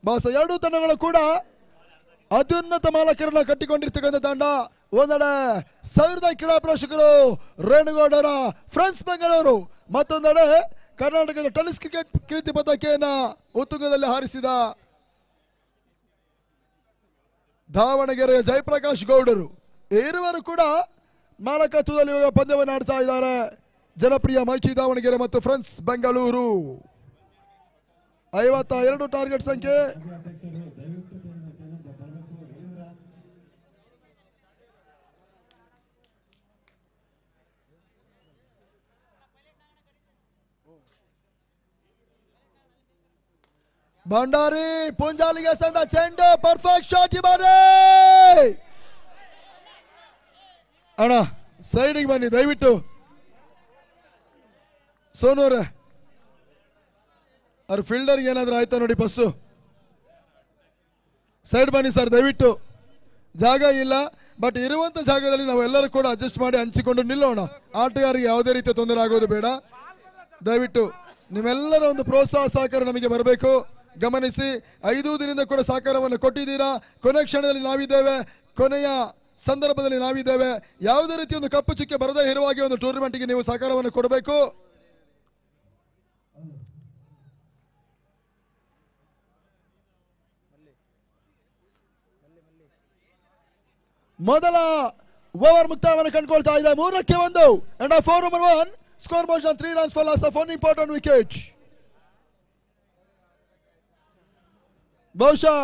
ಬಾಸ ಎರಡೂ ತಂಡಗಳು ಕೂಡ ಅತ್ಯುನ್ನತ ಮಾಲಕರನ್ನ ಕಟ್ಟಿಕೊಂಡಿರ್ತಕ್ಕಂಥ ತಂಡ. ಒಂದೆಡೆ ಸಾವಿರದ ಕ್ರೀಡಾ ಪ್ರೇಕ್ಷಕರು ರೇಣುಗೌಡರ ಫ್ರೆಂಡ್ಸ್ ಬೆಂಗಳೂರು, ಮತ್ತೊಂದೆಡೆ ಕರ್ನಾಟಕದ ಟೆನಿಸ್ ಕ್ರಿಕೆಟ್ ಕೀರ್ತಿ ಪತಾಕೆಯನ್ನ ಉತ್ತುಂಗದಲ್ಲಿ ಹಾರಿಸಿದ ದಾವಣಗೆರೆಯ ಜಯಪ್ರಕಾಶ್ ಗೌಡರು. ಇರುವರು ಕೂಡ ಮಾಲಕತ್ವದಲ್ಲಿ ಪಂದ್ಯವನ್ನು ಆಡ್ತಾ ಇದ್ದಾರೆ. ಜನಪ್ರಿಯ ಮೈಚಿ ದಾವಣಗೆರೆ ಮತ್ತು ಫ್ರೆಂಡ್ಸ್ ಬೆಂಗಳೂರು. 52 ಟಾರ್ಗೆಟ್ ಸಂಖ್ಯೆ. ಭಂಡಾರಿ ಪುಂಜಾಲಿಗೆ ಸಂದ ಚೆಂಡು ಪರ್ಫೆಕ್ಟ್ ಶಾಟ್. ಬಾರಿ ಅಣ್ಣ ಸೈಡಿಗೆ ಬನ್ನಿ ದಯವಿಟ್ಟು. ಸೋನೂರೇ, ಅವ್ರ ಫೀಲ್ಡರ್ಗೆ ಏನಾದರೂ ಆಯ್ತಾ ನೋಡಿ. ಬಸ್ಸು ಸೈಡ್ ಬನ್ನಿ ಸರ್ ದಯವಿಟ್ಟು. ಜಾಗ ಇಲ್ಲ, ಬಟ್ ಇರುವಂಥ ಜಾಗದಲ್ಲಿ ನಾವೆಲ್ಲರೂ ಕೂಡ ಅಡ್ಜಸ್ಟ್ ಮಾಡಿ ಹಂಚಿಕೊಂಡು ನಿಲ್ಲೋಣ. ಆಟಗಾರರಿಗೆ ಯಾವುದೇ ರೀತಿಯ ತೊಂದರೆ ಆಗೋದು ಬೇಡ. ದಯವಿಟ್ಟು ನೀವೆಲ್ಲರ ಒಂದು ಪ್ರೋತ್ಸಾಹ ಸಹಕಾರ ನಮಗೆ ಬರಬೇಕು. ಗಮನಿಸಿ, 5 ದಿನದಿಂದ ಕೂಡ ಸಹಕಾರವನ್ನು ಕೊಟ್ಟಿದ್ದೀರಾ. ಕೊನೆ ಕ್ಷಣದಲ್ಲಿ ನಾವಿದ್ದೇವೆ, ಕೊನೆಯ ಸಂದರ್ಭದಲ್ಲಿ ನಾವಿದ್ದೇವೆ. ಯಾವುದೇ ರೀತಿಯ ಒಂದು ಕಪ್ಪು ಚುಕ್ಕೆ ಬರದೇ ಇರುವಾಗೆ ಒಂದು ಟೂರ್ನಮೆಂಟ್ಗೆ ನೀವು ಸಹಕಾರವನ್ನು ಕೊಡಬೇಕು. ಮೊದಲ ಓವರ್ ಮುಕ್ತಾಯವನ್ನು ಕಂಡುಕೊಳ್ತಾ ಇದೆ. 3-1 and 4-1 score motion 3 runs for loss of 1 important wicket. ಬಹುಶಃ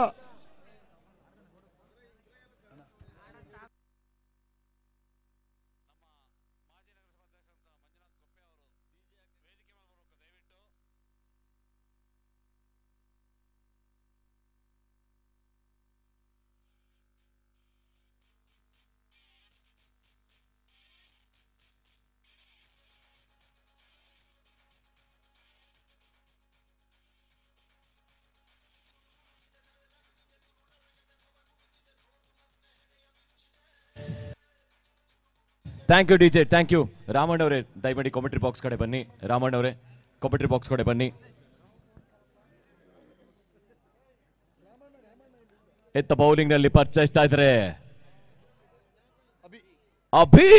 thank you DJ, thank you. Ramanna ಅವರೇ ದಯಮಾಡಿ ಕಾಮೆಂಟ್ರಿ ಬಾಕ್ಸ್ ಕಡೆ ಬನ್ನಿ. ರಾಮಣ್ಣ ಅವರೇ ಕಾಮೆಂಟ್ರಿ ಬಾಕ್ಸ್ ಕಡೆ ಬನ್ನಿ. ಎತ್ತ ಬೌಲಿಂಗ್ ನಲ್ಲಿ ಪರಿಚಯಿಸ್ತಾ ಇದ್ದಾರೆ ಅಭಿ.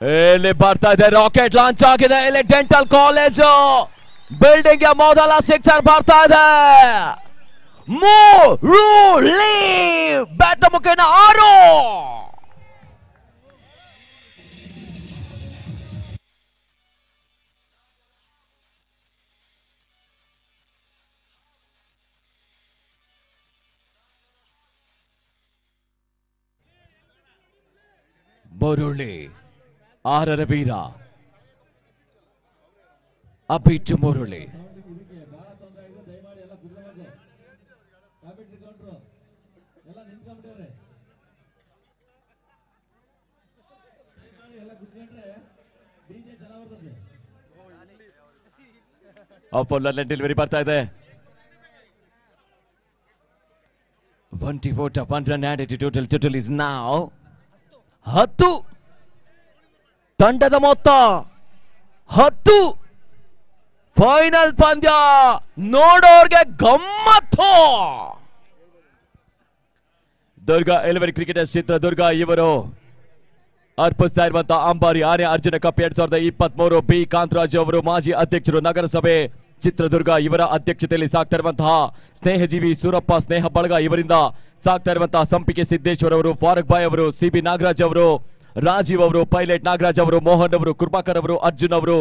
ಇಲ್ಲಿ ಬರ್ತಾ ಇದೆ, ರಾಕೆಟ್ ಲಾಂಚ್ ಆಗಿದೆ. ಇಲ್ಲಿ ಡೆಂಟಲ್ ಕಾಲೇಜು ಬಿಲ್ಡಿಂಗ್ ಗೆ ಮೊದಲ ಸಿಕ್ಸರ್ ಬರ್ತಾ ಇದೆ. ಮುರುಳಿ ಬ್ಯಾಟ್ ಮುಖೇನ 6. ಮುರುಳಿ 6ರ ವೀರ ಅಭಿಚು ಮುರುಳಿ. ಡೆಲಿವರಿ ಬರ್ತಾ ಇದೆ. 1 run added total is now 10. ತಂಡದ ಮೊತ್ತ 10. ಫೈನಲ್ ಪಂದ್ಯ ನೋಡೋರ್ಗೆ ಗಮ್ಮತ್ತು. ದುರ್ಗಾ ಎಲೆವರಿ ಕ್ರಿಕೆಟರ್ಸ್ ಚಿತ್ರದುರ್ಗ ಇವರು ಅರ್ಪಿಸ್ತಾ ಇರುವಂತಹ ಅಂಬಾರಿ ಆನೆ ಅರ್ಜುನ ಕಪ್ 2023. ಬಿ ಕಾಂತರಾಜ್ ಅವರು ಮಾಜಿ ಅಧ್ಯಕ್ಷರು, ನಗರಸಭೆ ಚಿತ್ರದುರ್ಗ ಇವರ ಅಧ್ಯಕ್ಷತೆಯಲ್ಲಿ ಸಾಗ್ತಾ ಇರುವಂತಹ ಸ್ನೇಹಜೀವಿ ಸೂರಪ್ಪ ಸ್ನೇಹ ಬಳಗ ಇವರಿಂದ ಸಾಗ್ತಾ ಇರುವಂತಹ ಸಂಪಿಗೆ ಸಿದ್ದೇಶ್ವರ್ ಅವರು, ಫಾರೂಕ್ ಬಾಯ್ ಅವರು, ಸಿಬಿ ನಾಗರಾಜ್ ಅವರು, ರಾಜೀವ್ ಅವರು, ಪೈಲಟ್ ನಾಗರಾಜ್ ಅವರು, ಮೋಹನ್ ಅವರು, ಕೃಪಾಕರ್ ಅವರು, ಅರ್ಜುನ್ ಅವರು,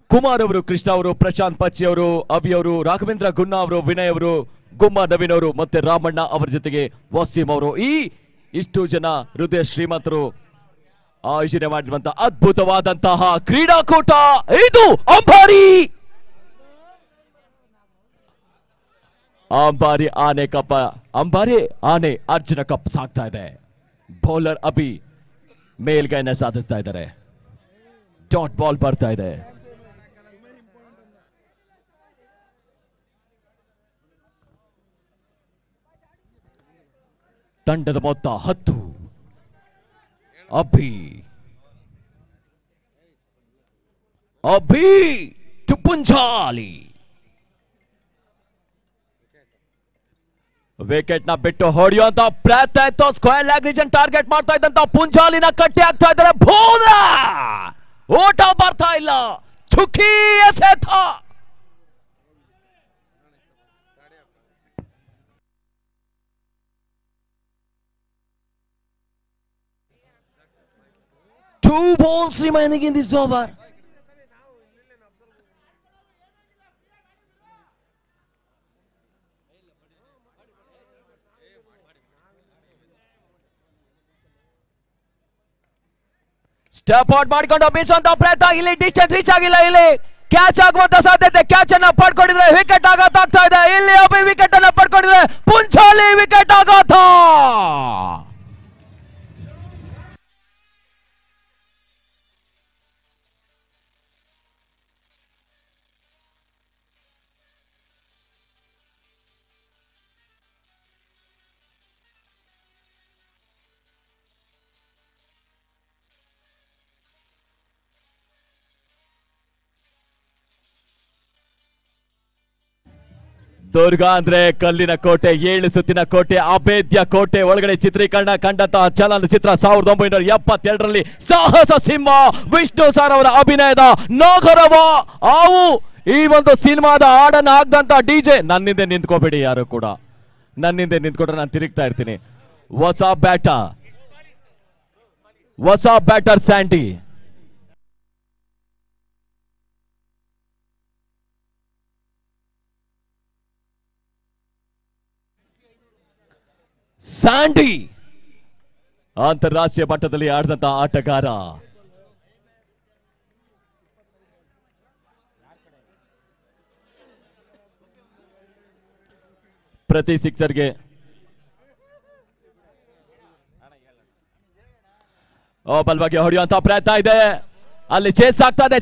ಕುಮಾರ್ ಅವರು, ಕೃಷ್ಣ ಅವರು, ಪ್ರಶಾಂತ್ ಪಚ್ಚಿ ಅವರು, ಅಭಿ ಅವರು, ರಾಘವೇಂದ್ರ ಗುನ್ನಾ ಅವರು, ವಿನಯ್ ಅವರು, ಗುಮ್ಮ ನವೀನ್ ಅವರು ಮತ್ತೆ ರಾಮಣ್ಣ ಅವರ ಜೊತೆಗೆ ವಸೀಂ ಅವರು, ಇಷ್ಟು ಜನ ಹೃದಯ ಶ್ರೀಮಂತರು ಆಯೋಜನೆ ಮಾಡಿರುವಂತಹ ಅದ್ಭುತವಾದಂತಹ ಕ್ರೀಡಾಕೂಟ ಇದು. ಅಂಬಾರಿ ಆನೆ ಕಪ್, ಅಂಬಾರಿ ಆನೆ ಅರ್ಜುನ ಕಪ್ ಸಾಗ್ತಾ ಇದೆ. ಬೌಲರ್ ಅಭಿ ಮೇಲ್ಗೈನ ಸಾಧಿಸ್ತಾ ಇದ್ದಾರೆ. ಡಾಟ್ ಬಾಲ್ ಬರ್ತಾ ಇದೆ. ತಂಡದ ಮೊತ್ತ 10. ಅಭಿ ಟು ಪುಂಜಾಲಿ. ವಿಕೆಟ್ ನ ಬಿಟ್ಟು ಹೊಡೆಯುವಂತ ಪ್ರಯತ್ನ ಇತ್ತು. ಸ್ಕ್ವೇರ್ ಲೆಗ್ ರೀಜನ್ ಟಾರ್ಗೆಟ್ ಮಾಡ್ತಾ ಇದ್ದಂತ ಪುಂಜಾಲಿನ ಕಟ್ಟಿ ಆಗ್ತಾ ಇದ್ದಾರೆ. ಭೂದ ಓಟ ಬರ್ತಾ ಇಲ್ಲ. ಚುಕ್ಕಿ ಎಸೆತ. Two balls remaining in this over. Step out ಮಾಡಿಕೊಂಡು ಬೀಸುವಂತ ಪ್ರಯತ್ನ. ಇಲ್ಲಿ ಡಿಸ್ಟೆನ್ಸ್ ರೀಚ್ ಆಗಿಲ್ಲ. ಇಲ್ಲಿ ಕ್ಯಾಚ್ ಆಗುವಂತ ಸಾಧ್ಯತೆ. ಕ್ಯಾಚ್ ಅನ್ನ ಪಡ್ಕೊಂಡಿದ್ರೆ ವಿಕೆಟ್ ಆಘಾತ ಆಗ್ತಾ ಇದೆ. ಇಲ್ಲಿ ಅಭಿ ವಿಕೆಟ್ ಅನ್ನ ಪಡ್ಕೊಂಡಿದ್ರೆ ಪುಂಚಾಲಿ ವಿಕೆಟ್ ಆಘಾತ. ದುರ್ಗ ಅಂದ್ರೆ ಕಲ್ಲಿನ ಕೋಟೆ, 7 ಸುತ್ತಿನ ಕೋಟೆ, ಅಭೇದ್ಯ ಕೋಟೆ ಒಳಗಡೆ ಚಿತ್ರೀಕರಣ ಕಂಡಂತಹ ಚಲನಚಿತ್ರ 1972ರಲ್ಲಿ ಸಾಹಸ ಸಿಂಹ ವಿಷ್ಣು ಸರ್ ಅವರ ಅಭಿನಯದ ನಾಗರವ ಆವು. ಈ ಒಂದು ಸಿನಿಮಾದ ಹಾಡನ್ನು ಹಾಕ್ದಂತ DJ, ನನ್ನಿಂದ ನಿಂತ್ಕೋಬೇಡಿ ಯಾರು ಕೂಡ, ನನ್ನಿಂದ ನಿಂತ್ಕೊಂಡ್ರೆ ನಾನು ತಿರುಗ್ತಾ ಇರ್ತೀನಿ. ಹೊಸ ಬ್ಯಾಟರ್ ಸ್ಯಾಂಡಿ. ಸ್ಯಾಂಡಿ ಅಂತಾರಾಷ್ಟ್ರೀಯ ಮಟ್ಟದಲ್ಲಿ ಆಡಿದಂತ ಆಟಗಾರ. ಪ್ರತಿ ಸಿಕ್ಸರ್ಗೆ ಬಲವಾಗಿ ಹೊಡೆಯುವಂತ ಪ್ರಯತ್ನ ಇದೆ. ಅಲ್ಲಿ ಚೇಸ್ ಆಗ್ತಾ ಇದೆ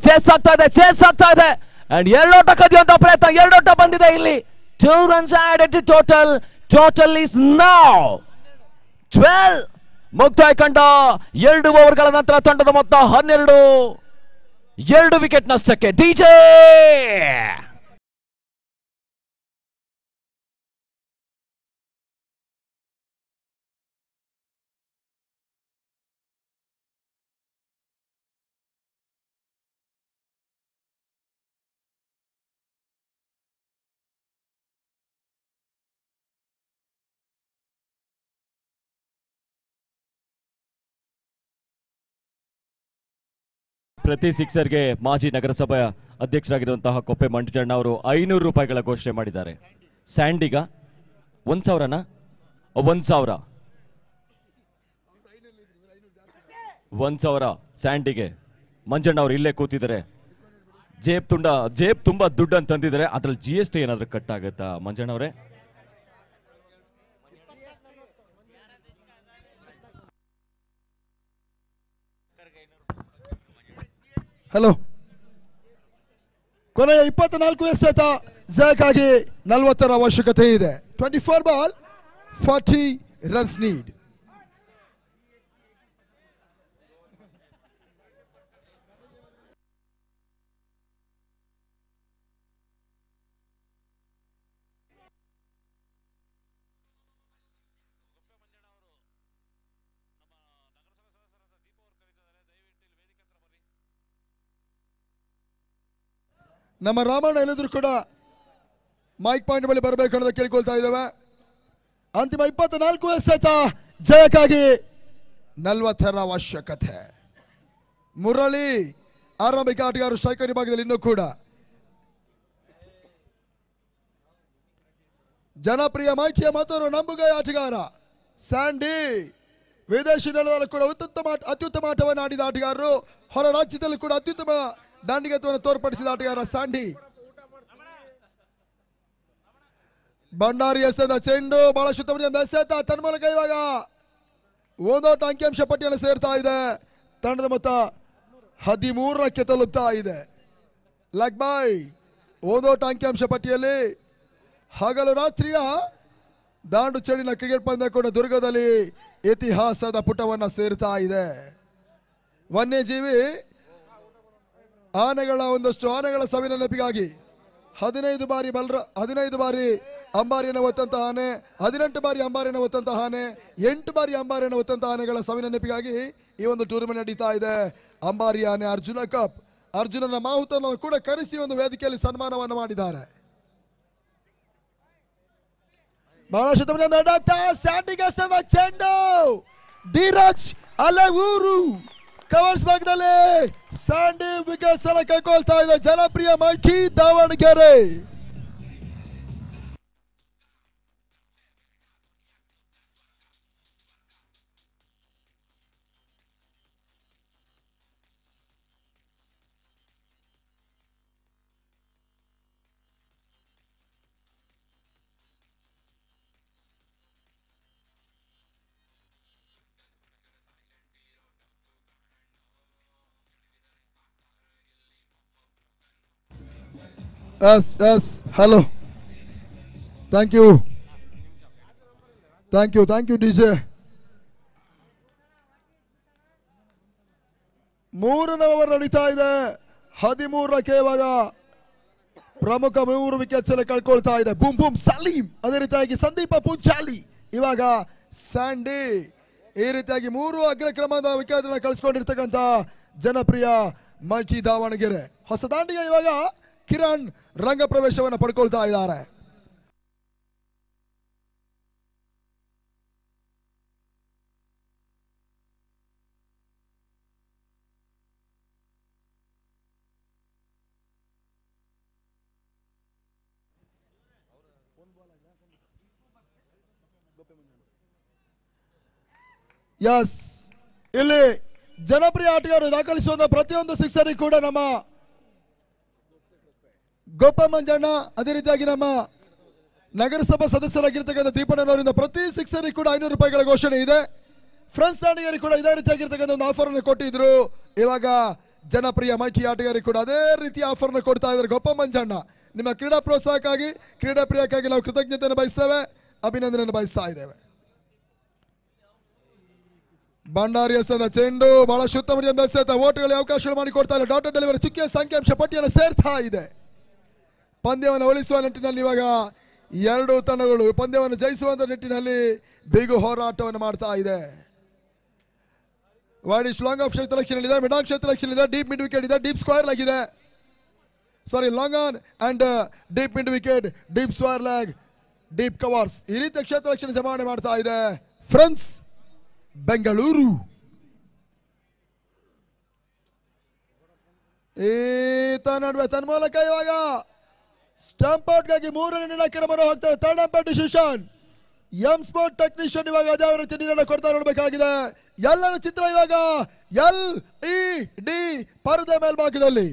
ಅಂಡ್ 2 ಓಟ ಕದಿಯುವಂತ ಪ್ರಯತ್ನ. 2 ಓಟ ಬಂದಿದೆ ಇಲ್ಲಿ. 2 runs added to total is now 12. ಮುಕ್ತಾಯ ಕಂಡ 2 ಓವರ್ಗಳ ನಂತರ ತಂಡದ ಮೊತ್ತ 12. 2 ವಿಕೆಟ್ ನಷ್ಟಕ್ಕೆ DJ. ಪ್ರತಿ ಸಿಕ್ಸರ್ಗೆ ಮಾಜಿ ನಗರಸಭೆಯ ಅಧ್ಯಕ್ಷರಾಗಿರುವಂತಹ ಕೊಪ್ಪೆ ಮಂಟಜಣ್ಣ ಅವರು 500 ರೂಪಾಯಿಗಳ ಘೋಷಣೆ ಮಾಡಿದ್ದಾರೆ. ಸ್ಯಾಂಡಿಗ 1,000ನ 1,000 ಸ್ಯಾಂಡಿಗೆ. ಮಂಜಣ್ಣ ಅವರು ಇಲ್ಲೇ ಕೂತಿದ್ದಾರೆ. ಜೇಬ್ ತುಂಬಾ ದುಡ್ಡು ಅಂತ ತಂದಿದ್ದಾರೆ. ಅದ್ರಲ್ಲಿ GST ಏನಾದ್ರೂ ಕಟ್ ಆಗುತ್ತಾ ಮಂಜಣ್ಣ ಅವರೇ? ಹಲೋ, ಕೊನೆಯ 24 ಎಸೆತ ಜಯಕ್ಕಾಗಿ 40ರ ಅವಶ್ಯಕತೆ ಇದೆ. 24 ಬಾಲ್ 40 ರನ್ಸ್ ನೀಡ್. ನಮ್ಮ ರಾಮಣ್ಣ ಎಲ್ಲರೂ ಕೂಡ ಮೈಕ್ ಪಾಯಿಂಟ್ ಬಳಿ ಬರಬೇಕು ಅನ್ನೋದು ಕೇಳ್ಕೊಳ್ತಾ ಇದ್ದೇವೆ. ಅಂತಿಮ 24 ಎಸೆತ ಜಯಕ್ಕಾಗಿ 40ರ ಅವಶ್ಯಕತೆ. ಮುರಳಿ ಆರಂಭಿಕ ಆಟಗಾರರು ಸ್ಟ್ರೈಕರ್ ವಿಭಾಗದಲ್ಲಿ ಇನ್ನೂ ಕೂಡ ಜನಪ್ರಿಯ ಮೈಚಿಯ ಮತ್ತೊರು ನಂಬುಗೈ ಆಟಗಾರ ಸ್ಯಾಂಡಿ. ವಿದೇಶಿ ನೆಲದಲ್ಲೂ ಕೂಡ ಅತ್ಯುತ್ತಮ ಆಟವನ್ನು ಆಡಿದ ಆಟಗಾರರು, ಹೊರ ರಾಜ್ಯದಲ್ಲೂ ಕೂಡ ಅತ್ಯುತ್ತಮ ದಾಂಡಿಗತ್ವವನ್ನು ತೋರ್ಪಡಿಸಿದ ಆಟಗಾರ ಸ್ಯಾಂಡಿ. ಭಂಡಾರಿ ಎಸೆದ ಚೆಂಡು ಬಹಳ ಶುದ್ಧ ಎಸೆತ. ತನ್ಮೂಲಕ ಇವಾಗ 1 ಔಟ್ ಅಂಕಿಅಂಶ ಪಟ್ಟಿಯನ್ನು ಸೇರ್ತಾ ಇದೆ. ತಂಡದ ಮೊತ್ತ 13ಕ್ಕೆ ತಲುಪ್ತಾ ಇದೆ. ಲೆಗ್ ಬೈ 1 ಔಟ್ ಅಂಕಿಅಂಶ ಪಟ್ಟಿಯಲ್ಲಿ ಹಗಲು ರಾತ್ರಿಯ ದಾಂಡು ಚೆಂಡಿನ ಕ್ರಿಕೆಟ್ ಪಂದ್ಯ ಕೂಡ ದುರ್ಗದಲ್ಲಿ ಇತಿಹಾಸದ ಪುಟವನ್ನು ಸೇರ್ತಾ ಇದೆ. ವನ್ಯಜೀವಿ ಒಂದಷ್ಟು ಆನೆಗಳ ಸಾವಿನ ನೆನಪಿಗಾಗಿ 15 ಬಾರಿ ಅಂಬಾರಿಯನ್ನು ಹೊತ್ತಂತಹ ಆನೆ, 18 ಬಾರಿ ಅಂಬಾರಿಯನ್ನು ಹೊತ್ತಂತಹ ಆನೆ, 8 ಬಾರಿ ಅಂಬಾರಿಯನ್ನು ಹೊತ್ತಂತಹ ಆನೆಗಳ ಸಾವಿನ ನೆನಪಿಗಾಗಿ ಈ ಒಂದು ಟೂರ್ನಮೆಂಟ್ ನಡೀತಾ ಇದೆ. ಅಂಬಾರಿ ಆನೆ ಅರ್ಜುನ ಕಪ್. ಅರ್ಜುನನ ಮಾಹುತನ್ನು ಕೂಡ ಕರೆಸಿ ಒಂದು ವೇದಿಕೆಯಲ್ಲಿ ಸನ್ಮಾನವನ್ನು ಮಾಡಿದ್ದಾರೆ. ಬಹಳ ಸ್ಯಾಂಡಿಗೆ ಚೆಂಡು ಧೀರಜ್ ಅಲೆವೂರು ಕವರ್ಸ್ ಭಾಗದಲ್ಲಿ ಸ್ಯಾಂಡಿ ವಿಕೆಟ್ಸ್ ಎಲ್ಲ ಕೈಕೊಳ್ತಾ ಇದೆ. ಜನಪ್ರಿಯ mighty Davanagere. Yes hello, thank you DJ. 3ನೇ ಓವರ್ ನಡೀತಾ ಇದೆ. 13ಕ್ಕೆ ಇವಾಗ ಪ್ರಮುಖ 3 ವಿಕೆಟ್ಸ್ ಅನ್ನು ಕಳ್ಕೊಳ್ತಾ ಇದೆ. ಬೂಮ್ ಬೂಮ್ ಸಲೀಂ, ಅದೇ ರೀತಿಯಾಗಿ ಸಂದೀಪ ಪುಂಚಾಲಿ, ಇವಾಗ ಸ್ಯಾಂಡಿ. ಈ ರೀತಿಯಾಗಿ 3 ಅಗ್ರ ಕ್ರಮದ ವಿಕೆಟ್ ಅನ್ನು ಕಳಿಸ್ಕೊಂಡಿರ್ತಕ್ಕಂಥ ಜನಪ್ರಿಯ ಮಲ್ಚಿ ದಾವಣಗೆರೆ. ಹೊಸ ದಾಂಡಿಗೆ ಇವಾಗ ಕಿರಣ್ ರಂಗ ಪ್ರವೇಶವನ್ನು ಪಡ್ಕೊಳ್ತಾ ಇದ್ದಾರೆ. ಯಸ್, ಇಲ್ಲಿ ಜನಪ್ರಿಯ ಆಟಗಾರರು ದಾಖಲಿಸುವಂತ ಪ್ರತಿಯೊಂದು ಸಿಕ್ಸರ್ ಕೂಡ ನಮ್ಮ ಗೋಪ ಮಂಜಣ್ಣ, ಅದೇ ರೀತಿಯಾಗಿ ನಮ್ಮ ನಗರಸಭಾ ಸದಸ್ಯರಾಗಿರ್ತಕ್ಕಂಥ ದೀಪಣ್ಣನವರಿಂದ ಪ್ರತಿ ಸಿಕ್ಸರ್ ಕೂಡ 500 ರೂಪಾಯಿಗಳ ಘೋಷಣೆ ಇದೆ. ಫ್ರೆಂಡ್ಸ್ ದಾಂಡಿಗರಿಗೆ ಕೂಡ ಇದೇ ರೀತಿಯಾಗಿರ್ತಕ್ಕಂಥ ಒಂದು ಆಫರ್ ಅನ್ನು ಕೊಟ್ಟಿದ್ರು. ಇವಾಗ ಜನಪ್ರಿಯ ಮೈಟಿ ಆಟಗಾರರಿಗೆ ಕೂಡ ಅದೇ ರೀತಿಯ ಆಫರ್ ಅನ್ನು ಕೊಡ್ತಾ ಇದ್ದಾರೆ ಗೋಪ ಮಂಜಣ್ಣ. ನಿಮ್ಮ ಕ್ರೀಡಾ ಪ್ರೋತ್ಸಾಹಕ್ಕಾಗಿ, ಕ್ರೀಡಾ ಪ್ರಿಯಕ್ಕಾಗಿ ನಾವು ಕೃತಜ್ಞತೆಯನ್ನು ಬಯಸ್ತೇವೆ, ಅಭಿನಂದನೆಯನ್ನು ಬಯಸ್ತಾ ಇದ್ದೇವೆ. ಭಂಡಾರಿ ಎಸೆದ ಚೆಂಡು ಬಹಳಷ್ಟು ಉತ್ತಮ ರೀತಿಯಿಂದ ಎಸೆತ ಓಟುಗಳಿಗೆ ಅವಕಾಶಗಳು ಮಾಡಿಕೊಡ್ತಾ ಇಲ್ಲ. ಡಾಟಾ ಡೆಲಿವರಿ ಚುಕ್ಕಿಯ ಸಂಖ್ಯಾಂಶ ಪಟ್ಟಿಯನ್ನು ಸೇರ್ತಾ ಇದೆ. ಪಂದ್ಯವನ್ನು ಉಳಿಸುವ ನಿಟ್ಟಿನಲ್ಲಿ ಇವಾಗ 2 ತಂಡಗಳು ಪಂದ್ಯವನ್ನು ಜಯಿಸುವಂತ ನಿಟ್ಟಿನಲ್ಲಿ ಬಿಗು ಹೋರಾಟವನ್ನು ಮಾಡ್ತಾ ಇದೆ. Wide is long off selection ಇದೆ, ಮಿಡ್ ಆನ್ ಸೆಲೆಕ್ಷನ್ ಇದೆ, ಡೀಪ್ ಮಿಡ್ ವಿಕೆಟ್ ಇದೆ, ಡೀಪ್ ಸ್ಕ್ವೇರ್ ಲೆಗ್ ಇದೆ. Sorry, long on and deep mid wicket, deep square leg, deep covers, ಈ ರೀತಿಯ ಕ್ಷೇತ್ರ ರಕ್ಷಣೆ ಜಮಾವಣೆ ಮಾಡ್ತಾ ಇದೆ ಫ್ರೆಂಡ್ಸ್ ಬೆಂಗಳೂರು. ನಡುವೆ ತನ್ಮೂಲಕ ಇವಾಗ ಸ್ಟಂಪ್ ಔಟ್ಗಾಗಿ 3ನೇ ನಿರ್ಣಯಕ್ಕೆ ಹೋಗ್ತಾ ಇದೆ. Third umpire decision. M sport technician ಇವಾಗ ಅದೇ ರೀತಿ ನಿರ್ಣಯ ಕೊಡ್ತಾ ನೋಡಬೇಕಾಗಿದೆ. ಎಲ್ಲರ ಚಿತ್ರ ಇವಾಗ LED ಪರದೆ ಮೇಲ್ಭಾಗದಲ್ಲಿ.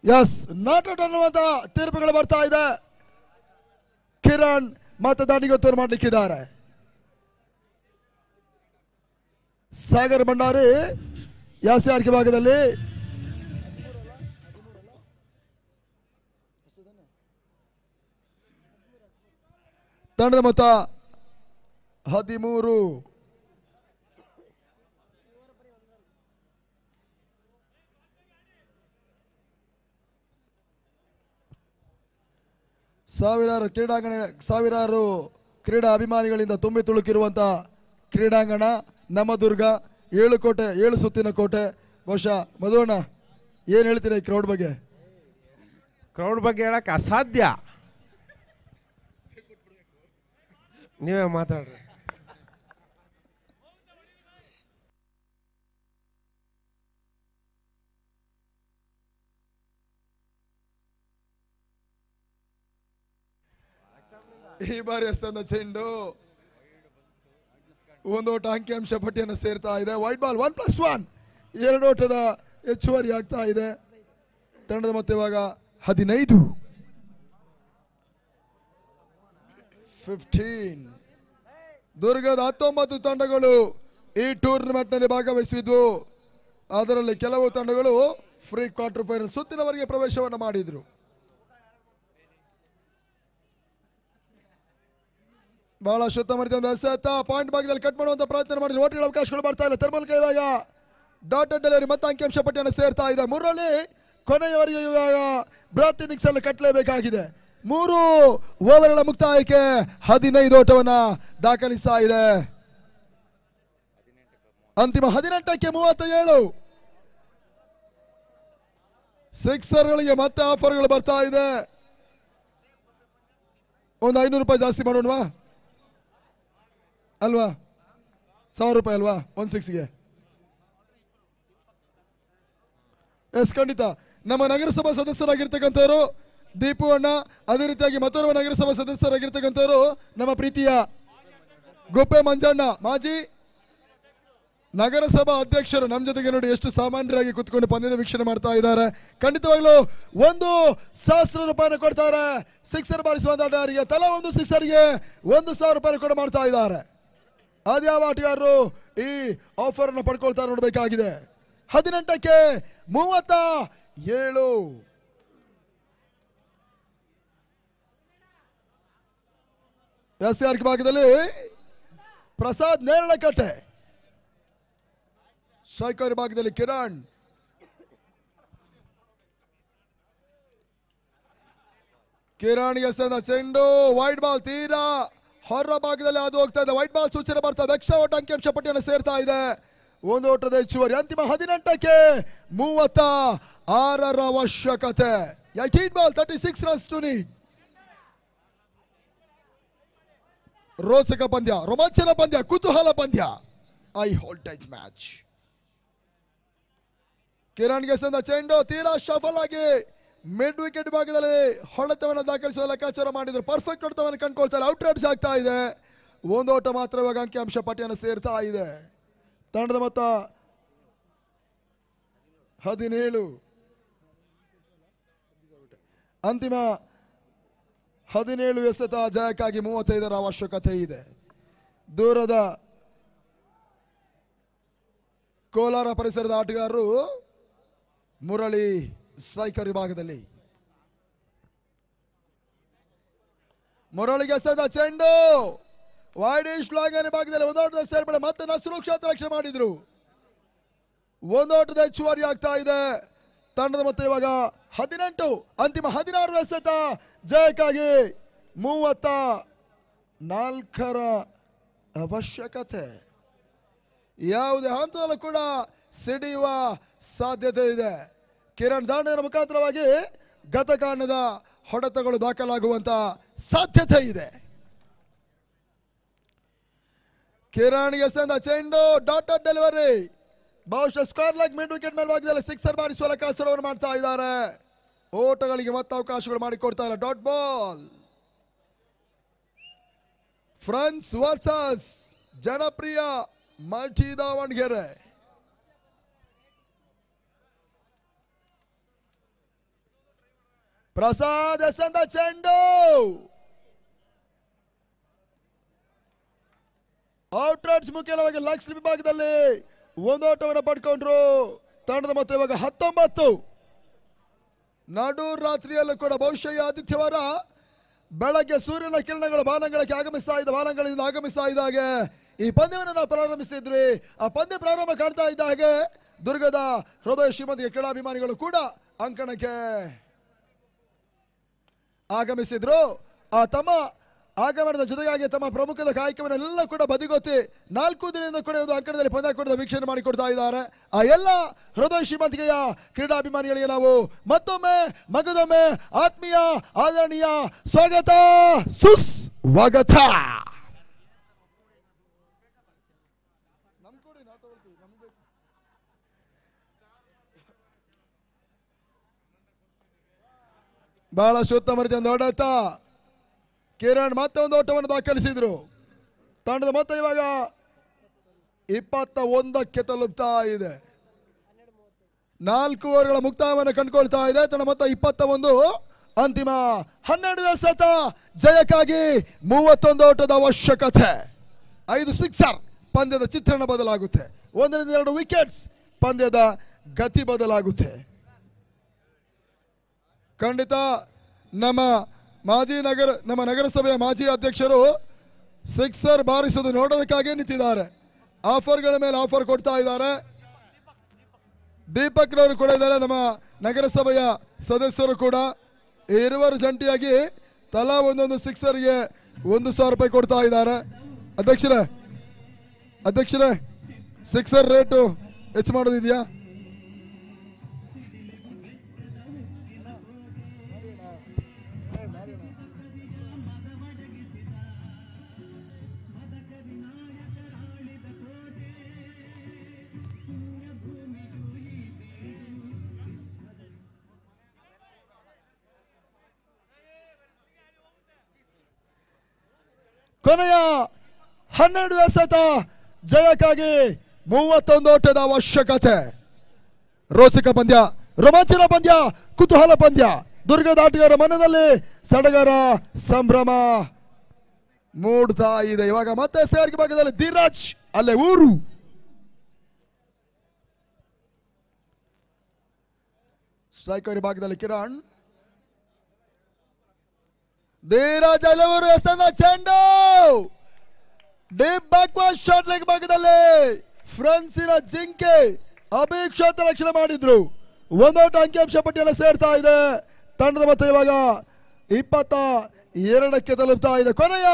ಎಸ್, ನಾಟ್ ಔಟ್ ಅನ್ನುವಂತ ತೀರ್ಪುಗಳು ಬರ್ತಾ ಇದೆ. ಕಿರಣ್ ಮತ್ತೆ ದಾಂಡಿಗೊತ್ತೂರು ಮಾಡಲಿಕ್ಕಿದ್ದಾರೆ. ಸಾಗರ್ ಭಂಡಾರಿ ಯಾಸಿಆರ್ಕೆ ಭಾಗದಲ್ಲಿ ತಂಡದ ಮೊತ್ತ 13. ಸಾವಿರಾರು ಕ್ರೀಡಾ ಅಭಿಮಾನಿಗಳಿಂದ ತುಂಬಿ ತುಳುಕಿರುವಂತ ಕ್ರೀಡಾಂಗಣ ನಮ್ಮ ದುರ್ಗ 7 ಕೋಟೆ 7 ಸುತ್ತಿನ ಕೋಟೆ. ಬಹುಶಃ ಮಧುವಣ್ಣ ಏನ್ ಹೇಳ್ತೀರಾ ಈ ಕ್ರೌಡ್ ಬಗ್ಗೆ? ಕ್ರೌಡ್ ಬಗ್ಗೆ ಹೇಳಕ್ ಅಸಾಧ್ಯ, ನೀವೇ ಮಾತಾಡ್ರಿ. ಈ ಬಾರಿ ಎಸ್ಸನ್ನ ಚೆಂಡು ಒಂದು ಓಟ ಅಂಕಿಅಂಶ ಪಟ್ಟಿಯನ್ನು ಸೇರ್ತಾ ಇದೆ. ವೈಟ್ ಬಾಲ್ 1+1 2 ಓಟದ ಹೆಚ್ಚುವರಿ ಆಗ್ತಾ ಇದೆ ತಂಡದ ಮತ್ತೆ ಇವಾಗ 15 15 ದುರ್ಗದ 19 ತಂಡಗಳು ಈ ಟೂರ್ನಮೆಂಟ್ ನಲ್ಲಿ ಭಾಗವಹಿಸಿದ್ವು. ಅದರಲ್ಲಿ ಕೆಲವು ತಂಡಗಳು ಫ್ರೀ ಕ್ವಾರ್ಟರ್ ಫೈನಲ್ ಸುತ್ತಿನವರೆಗೆ ಪ್ರವೇಶವನ್ನು ಮಾಡಿದ್ರು. ಬಹಳ ಶುತ್ತಮರಿತ ಎಸೆತ ಪಾಯಿಂಟ್ ಭಾಗದಲ್ಲಿ ಕಟ್ ಮಾಡುವಂತ ಪ್ರಯತ್ನ ಮಾಡಿದ್ರು. ಓಟಿಗಳ ಅವಕಾಶಗಳು ಬರ್ತಾ ಇಲ್ಲ. ತರ್ಮಲ್ಕ ಇವಾಗ ಡಾಟೆಡ್ ಡೆಲಿವರಿ ಮತ್ತೆ ಅಂಕಿಅಂಶ ಪಟ್ಟಿಯನ್ನು ಸೇರ್ತಾ ಇದೆ. ಮುರಳಿ ಕೊನೆಯವರೆಗೆ ಇವಾಗ ಬ್ರಾತ್ ಇನ್ನಿಂಗ್ಸ್ ಅನ್ನು ಕಟ್ಟಲೇಬೇಕಾಗಿದೆ. 3 ಓವರ್ಗಳ ಮುಕ್ತಾಯಕ್ಕೆ 15 ಓಟವನ್ನ ದಾಖಲಿಸ್ತಾ ಇದೆ. ಅಂತಿಮ 18ಕ್ಕೆ 37 ಸಿಕ್ಸರ್ಗಳಿಗೆ ಮತ್ತೆ ಆಫರ್ಗಳು ಬರ್ತಾ ಇದೆ. ಒಂದು 500 ರೂಪಾಯಿ ಜಾಸ್ತಿ ಮಾಡೋಣವಾ ಅಲ್ವಾ? 1000 ರೂಪಾಯಿ ಅಲ್ವಾ 1 6ಗೆ? ಎಸ್, ಖಂಡಿತ. ನಮ್ಮ ನಗರಸಭಾ ಸದಸ್ಯರಾಗಿರ್ತಕ್ಕಂಥವ್ರು ದೀಪು ಅಣ್ಣ, ಅದೇ ರೀತಿಯಾಗಿ ಮತ್ತೋರ್ವ ನಗರಸಭಾ ಸದಸ್ಯರಾಗಿರ್ತಕ್ಕಂಥವ್ರು ನಮ್ಮ ಪ್ರೀತಿಯ ಗೊಪ್ಪೆ ಮಂಜಣ್ಣ, ಮಾಜಿ ನಗರಸಭಾ ಅಧ್ಯಕ್ಷರು ನಮ್ಮ ಜೊತೆಗೆ ನೋಡಿ ಎಷ್ಟು ಸಾಮಾನ್ಯರಾಗಿ ಕುತ್ಕೊಂಡು ಪಂದ್ಯದ ವೀಕ್ಷಣೆ ಮಾಡ್ತಾ ಇದ್ದಾರೆ. ಖಂಡಿತವಾಗ್ಲೂ 1,000 ರೂಪಾಯಿನ ಕೊಡ್ತಾರೆ ಸಿಕ್ಸರ್ ಬಾರಿಸುವಂತ ಆಟಗಾರರಿಗೆ. ತಲಾ ಒಂದು ಸಿಕ್ಸರ್ಗೆ 1,000 ರೂಪಾಯಿ ಕೂಡ ಮಾಡ್ತಾ ಇದ್ದಾರೆ. ಅದ್ಯಾವ ಆಟಗಾರರು ಈ ಆಫರ್ ಅನ್ನು ಪಡ್ಕೊಳ್ತಾರೆ ನೋಡಬೇಕಾಗಿದೆ. 18ಕ್ಕೆ 37 SR ಭಾಗದಲ್ಲಿ ಪ್ರಸಾದ್ ನೇರಳಕಟ್ಟೆ, ಸ್ಟ್ರೈಕರ್ ಭಾಗದಲ್ಲಿ ಕಿರಣ್, ಕಿರಣ್ ಎಸೆದ ಚೆಂಡು ವೈಟ್ ಬಾಲ್ ತೀರಾ ಹೊರ ಭಾಗದಲ್ಲಿ ಅದು ಹೋಗ್ತಾ ಇದೆ. ವೈಟ್ ಬಾಲ್ ಸೂಚನೆ ಬರ್ತಾ ಇದೆ. ದಕ್ಷ ಓಟ ಅಂಕಿಅಂಶ ಪಟ್ಟಿಯನ್ನು ಸೇರ್ತಾ ಇದೆ. 1 ಓಟದ ಹೆಚ್ಚುವರಿ. ಅಂತಿಮ 18ಕ್ಕೆ 36 ಅವಶ್ಯಕತೆ. 18 ಬಾಲ್ 36 ರನ್ಸ್ ಟು ನೀಡ್. ರೋಚಕ ಪಂದ್ಯ, ರೋಮಾಂಚನ ಪಂದ್ಯ, ಕುತೂಹಲ ಪಂದ್ಯ, ಐ ವೋಲ್ಟೇಜ್ ಮ್ಯಾಚ್. ಕಿರಣ್ಗೆ ಸಂದ ಚೆಂಡು ತೀರಾ ಶಫಲ್ ಆಗಿ ಮಿಡ್ ವಿಕೆಟ್ ಭಾಗದಲ್ಲಿ ಹೊಡೆತವನ್ನು ದಾಖಲಿಸುವ ಲೆಕ್ಕಾಚಾರ ಮಾಡಿದ್ರು. ಪರ್ಫೆಕ್ಟ್ ಹೊಡೆತವನ್ನು ಕಂಡುಕೊಳ್ತಾರೆ. ಔಟ್ ರನ್ಸ್ ಆಗ್ತಾ ಇದೆ. 1 ಓಟ ಮಾತ್ರ ಇವಾಗ ಅಂಕಿಅಂಶ ಪಟ್ಟಿಯನ್ನು ಸೇರ್ತಾ ಇದೆ. ತಂಡದ ಮೊತ್ತ 17. ಅಂತಿಮ 17 ಎಸೆತ ಜಯಕ್ಕಾಗಿ 35 ಅವಶ್ಯಕತೆ ಇದೆ. ದೂರದ ಕೋಲಾರ ಪರಿಸರದ ಆಟಗಾರರು ಮುರಳಿ ಸ್ಟ್ರೈಕರ್ ವಿಭಾಗದಲ್ಲಿ. ಮುರಳಿಗೆ ಎಸೆದ ಚೆಂಡು ವೈಡಿಶ್ ಲಾಂಗನ್ ಭಾಗದಲ್ಲಿ 1 ಓಟದ ಸೇರ್ಪಡೆ. ಮತ್ತೆ ನಸರು ಕ್ಷೇತ್ರ ರಕ್ಷಣೆ ಮಾಡಿದ್ರು. 1 ಓಟದ ಹೆಚ್ಚುವರಿ ಆಗ್ತಾ ಇದೆ. ತಂಡದ ಮೊತ್ತ ಇವಾಗ 18. ಅಂತಿಮ 16 ಎಸೆತ ಜಯಕ್ಕಾಗಿ 34 ಅವಶ್ಯಕತೆ. ಯಾವುದೇ ಹಂತದಲ್ಲೂ ಕೂಡ ಸಿಡಿಯುವ ಸಾಧ್ಯತೆ ಇದೆ. ಕಿರಣ್ ದಾಂಡೇರ ಮುಖಾಂತರವಾಗಿ ಗತಕಾಂಡದ ಹೊಡೆತಗಳು ದಾಖಲಾಗುವಂತ ಸಾಧ್ಯತೆ ಇದೆ. ಕಿರಣ್ ಎಸೆದ ಚೆಂಡು ಡಾಟೆಡ್ ಡೆಲಿವರಿ. ಬಹುಶಃ ಸ್ಕ್ವೇರ್ ಲೆಗ್ ಮಿಡ್ ವಿಕೆಟ್ ಮೇಲ್ಭಾಗದಲ್ಲಿ ಸಿಕ್ಸರ್ ಬಾರಿಸುವ ಲೆಕ್ಕಾಚಾರವನ್ನು ಮಾಡ್ತಾ ಇದ್ದಾರೆ. ಓಟಗಳಿಗೆ ಮತ್ತೆ ಅವಕಾಶಗಳು ಮಾಡಿಕೊಡ್ತಾ ಇಲ್ಲ. Dot ball. ಫ್ರಾನ್ಸ್ ವರ್ಸಸ್ ಜನಪ್ರಿಯ ಮಲ್ಟಿ ದಾವಣಗೆರೆ. ಪ್ರಸಾದ್ ಎಸೆದ ಚೆಂಡು ಔಟ್ ರನ್ಸ್ ಮುಖ್ಯವಾಗಿ ಲೆಗ್ ಸ್ಲಿಪ್ ಭಾಗದಲ್ಲಿ 1 ಓಟವನ್ನು ಪಡ್ಕೊಂಡ್ರು. ತಂಡದ ಮೊತ್ತ ಇವಾಗ 19. ನಡು ರಾತ್ರಿಯಲ್ಲೂ ಕೂಡ ಬಹುಶಃ ಆದಿತ್ಯವಾರ ಬೆಳಗ್ಗೆ ಸೂರ್ಯನ ಕಿರಣಗಳು ಬಾಲಂಗಳಕ್ಕೆ ಬಾಲಂಗಳಿಂದ ಆಗಮಿಸ್ತಾ ಇದ್ದಾಗೆ ಈ ಪಂದ್ಯವನ್ನು ನಾವು ಪ್ರಾರಂಭಿಸಿದ್ವಿ. ಆ ಪಂದ್ಯ ಪ್ರಾರಂಭ ಕಾಣ್ತಾ ಇದ್ದ ಹಾಗೆ ದುರ್ಗದ ಹೃದಯ ಶ್ರೀಮಂತಿಗೆ ಕ್ರೀಡಾಭಿಮಾನಿಗಳು ಕೂಡ ಅಂಕಣಕ್ಕೆ ಆಗಮಿಸಿದ್ರು. ಆ ತಮ್ಮ ಆಗಮನದ ಜೊತೆಗಾಗಿ ತಮ್ಮ ಪ್ರಮುಖದ ಕಾಯಕವನ್ನೆಲ್ಲ ಕೂಡ ಬದಿಗೊತ್ತಿ 4 ದಿನದಿಂದ ಕೂಡ ಒಂದು ಅಂಕಣದಲ್ಲಿ ಪಂದ್ಯಾಕೂಟದ ವೀಕ್ಷಣೆ ಮಾಡಿಕೊಡ್ತಾ ಇದ್ದಾರೆ. ಆ ಎಲ್ಲ ಹೃದಯ ಶ್ರೀಮಂತಿಕೆಯ ಕ್ರೀಡಾಭಿಮಾನಿಗಳಿಗೆ ನಾವು ಮತ್ತೊಮ್ಮೆ ಮಗದೊಮ್ಮೆ ಆತ್ಮೀಯ ಆದರಣೀಯ ಸ್ವಾಗತ ಸುಸ್ವಾಗತ. ಬಹಳಷ್ಟು ಉತ್ತಮ ರೀತಿಯಿಂದ ಓಡಾಟ. ಕಿರಣ್ ಮತ್ತೆ ಒಂದು ಓಟವನ್ನು ದಾಖಲಿಸಿದ್ರು. ತಂಡದ ಮೊತ್ತ ಇವಾಗ 21ಕ್ಕೆ ತಲುಪ್ತಾ ಇದೆ. 4 ಓವರ್ಗಳ ಮುಕ್ತಾಯವನ್ನು ಕಂಡುಕೊಳ್ತಾ ಇದೆ. ತಂಡ ಮೊತ್ತ 21. ಅಂತಿಮ 12 ಎಸೆತ ಜಯಕ್ಕಾಗಿ 31 ಓಟದ ಅವಶ್ಯಕತೆ. 5 ಸಿಕ್ಸರ್. ಪಂದ್ಯದ ಚಿತ್ರಣ ಬದಲಾಗುತ್ತೆ. 1ರಿಂದ 2 ವಿಕೆಟ್ಸ್. ಪಂದ್ಯದ ಗತಿ ಬದಲಾಗುತ್ತೆ. ಖಂಡಿತ ನಮ್ಮ ನಗರಸಭೆಯ ಮಾಜಿ ಅಧ್ಯಕ್ಷರು ಸಿಕ್ಸರ್ ಬಾರಿಸೋದು ನೋಡೋದಕ್ಕಾಗಿ ನಿಂತಿದ್ದಾರೆ. ಆಫರ್ಗಳ ಮೇಲೆ ಆಫರ್ ಕೊಡ್ತಾ ಇದ್ದಾರೆ. ದೀಪಕ್ನವರು ಕೂಡ ಇದ್ದಾರೆ. ನಮ್ಮ ನಗರಸಭೆಯ ಸದಸ್ಯರು ಕೂಡ ಇರುವರು ಜಂಟಿಯಾಗಿ ತಲಾ ಒಂದೊಂದು ಸಿಕ್ಸರ್ಗೆ 1,000 ರೂಪಾಯಿ ಕೊಡ್ತಾ ಇದ್ದಾರೆ. ಅಧ್ಯಕ್ಷರೇ ಸಿಕ್ಸರ್ ರೇಟು ಹೆಚ್ಚು ಮಾಡೋದಿದೆಯಾ? ಕೊನೆಯ 12 ಎಸೆತ ಜಯಕ್ಕಾಗಿ 31 ಓಟದ ಅವಶ್ಯಕತೆ. ರೋಚಕ ಪಂದ್ಯ, ರೋಮಾಂಚನ ಪಂದ್ಯ, ಕುತೂಹಲ ಪಂದ್ಯ. ದುರ್ಗದ ಆಟಗಾರರ ಮನದಲ್ಲಿ ಸಡಗರ ಸಂಭ್ರಮ ಮೂಡ್ತಾ ಇದೆ. ಇವಾಗ ಮತ್ತೆ ಸೇರ್ಗೆ ಭಾಗದಲ್ಲಿ ಧೀರಾಜ್ ಅಲ್ಲೇ ಊರು. ಸ್ಟ್ರೈಕರ್ ಭಾಗದಲ್ಲಿ ಕಿರಣ್. ಧೀರಾಜ್ ಅಲ್ಲವರು ಎಸೆದ ಚೆಂಡು ಡೀಪ್ ಬ್ಯಾಕ್ವರ್ಡ್ ಶಾಟ್ ಲೆಗ್ ಭಾಗದಲ್ಲಿ ಫ್ರಾನ್ಸಿನ ಜಿಂಕೆ ಅಭಿಕ್ಷೇತ ರಕ್ಷಣೆ ಮಾಡಿದ್ರು. 1 ಔಟ್ ಅಂಕಿಅಂಶ ಪಟ್ಟಿಯನ್ನು ಸೇರ್ತಾ ಇದೆ. ತಂಡದ ಮೊತ್ತ ಇವಾಗ 22ಕ್ಕೆ ತಲುಪ್ತಾ ಇದೆ. ಕೊನೆಯ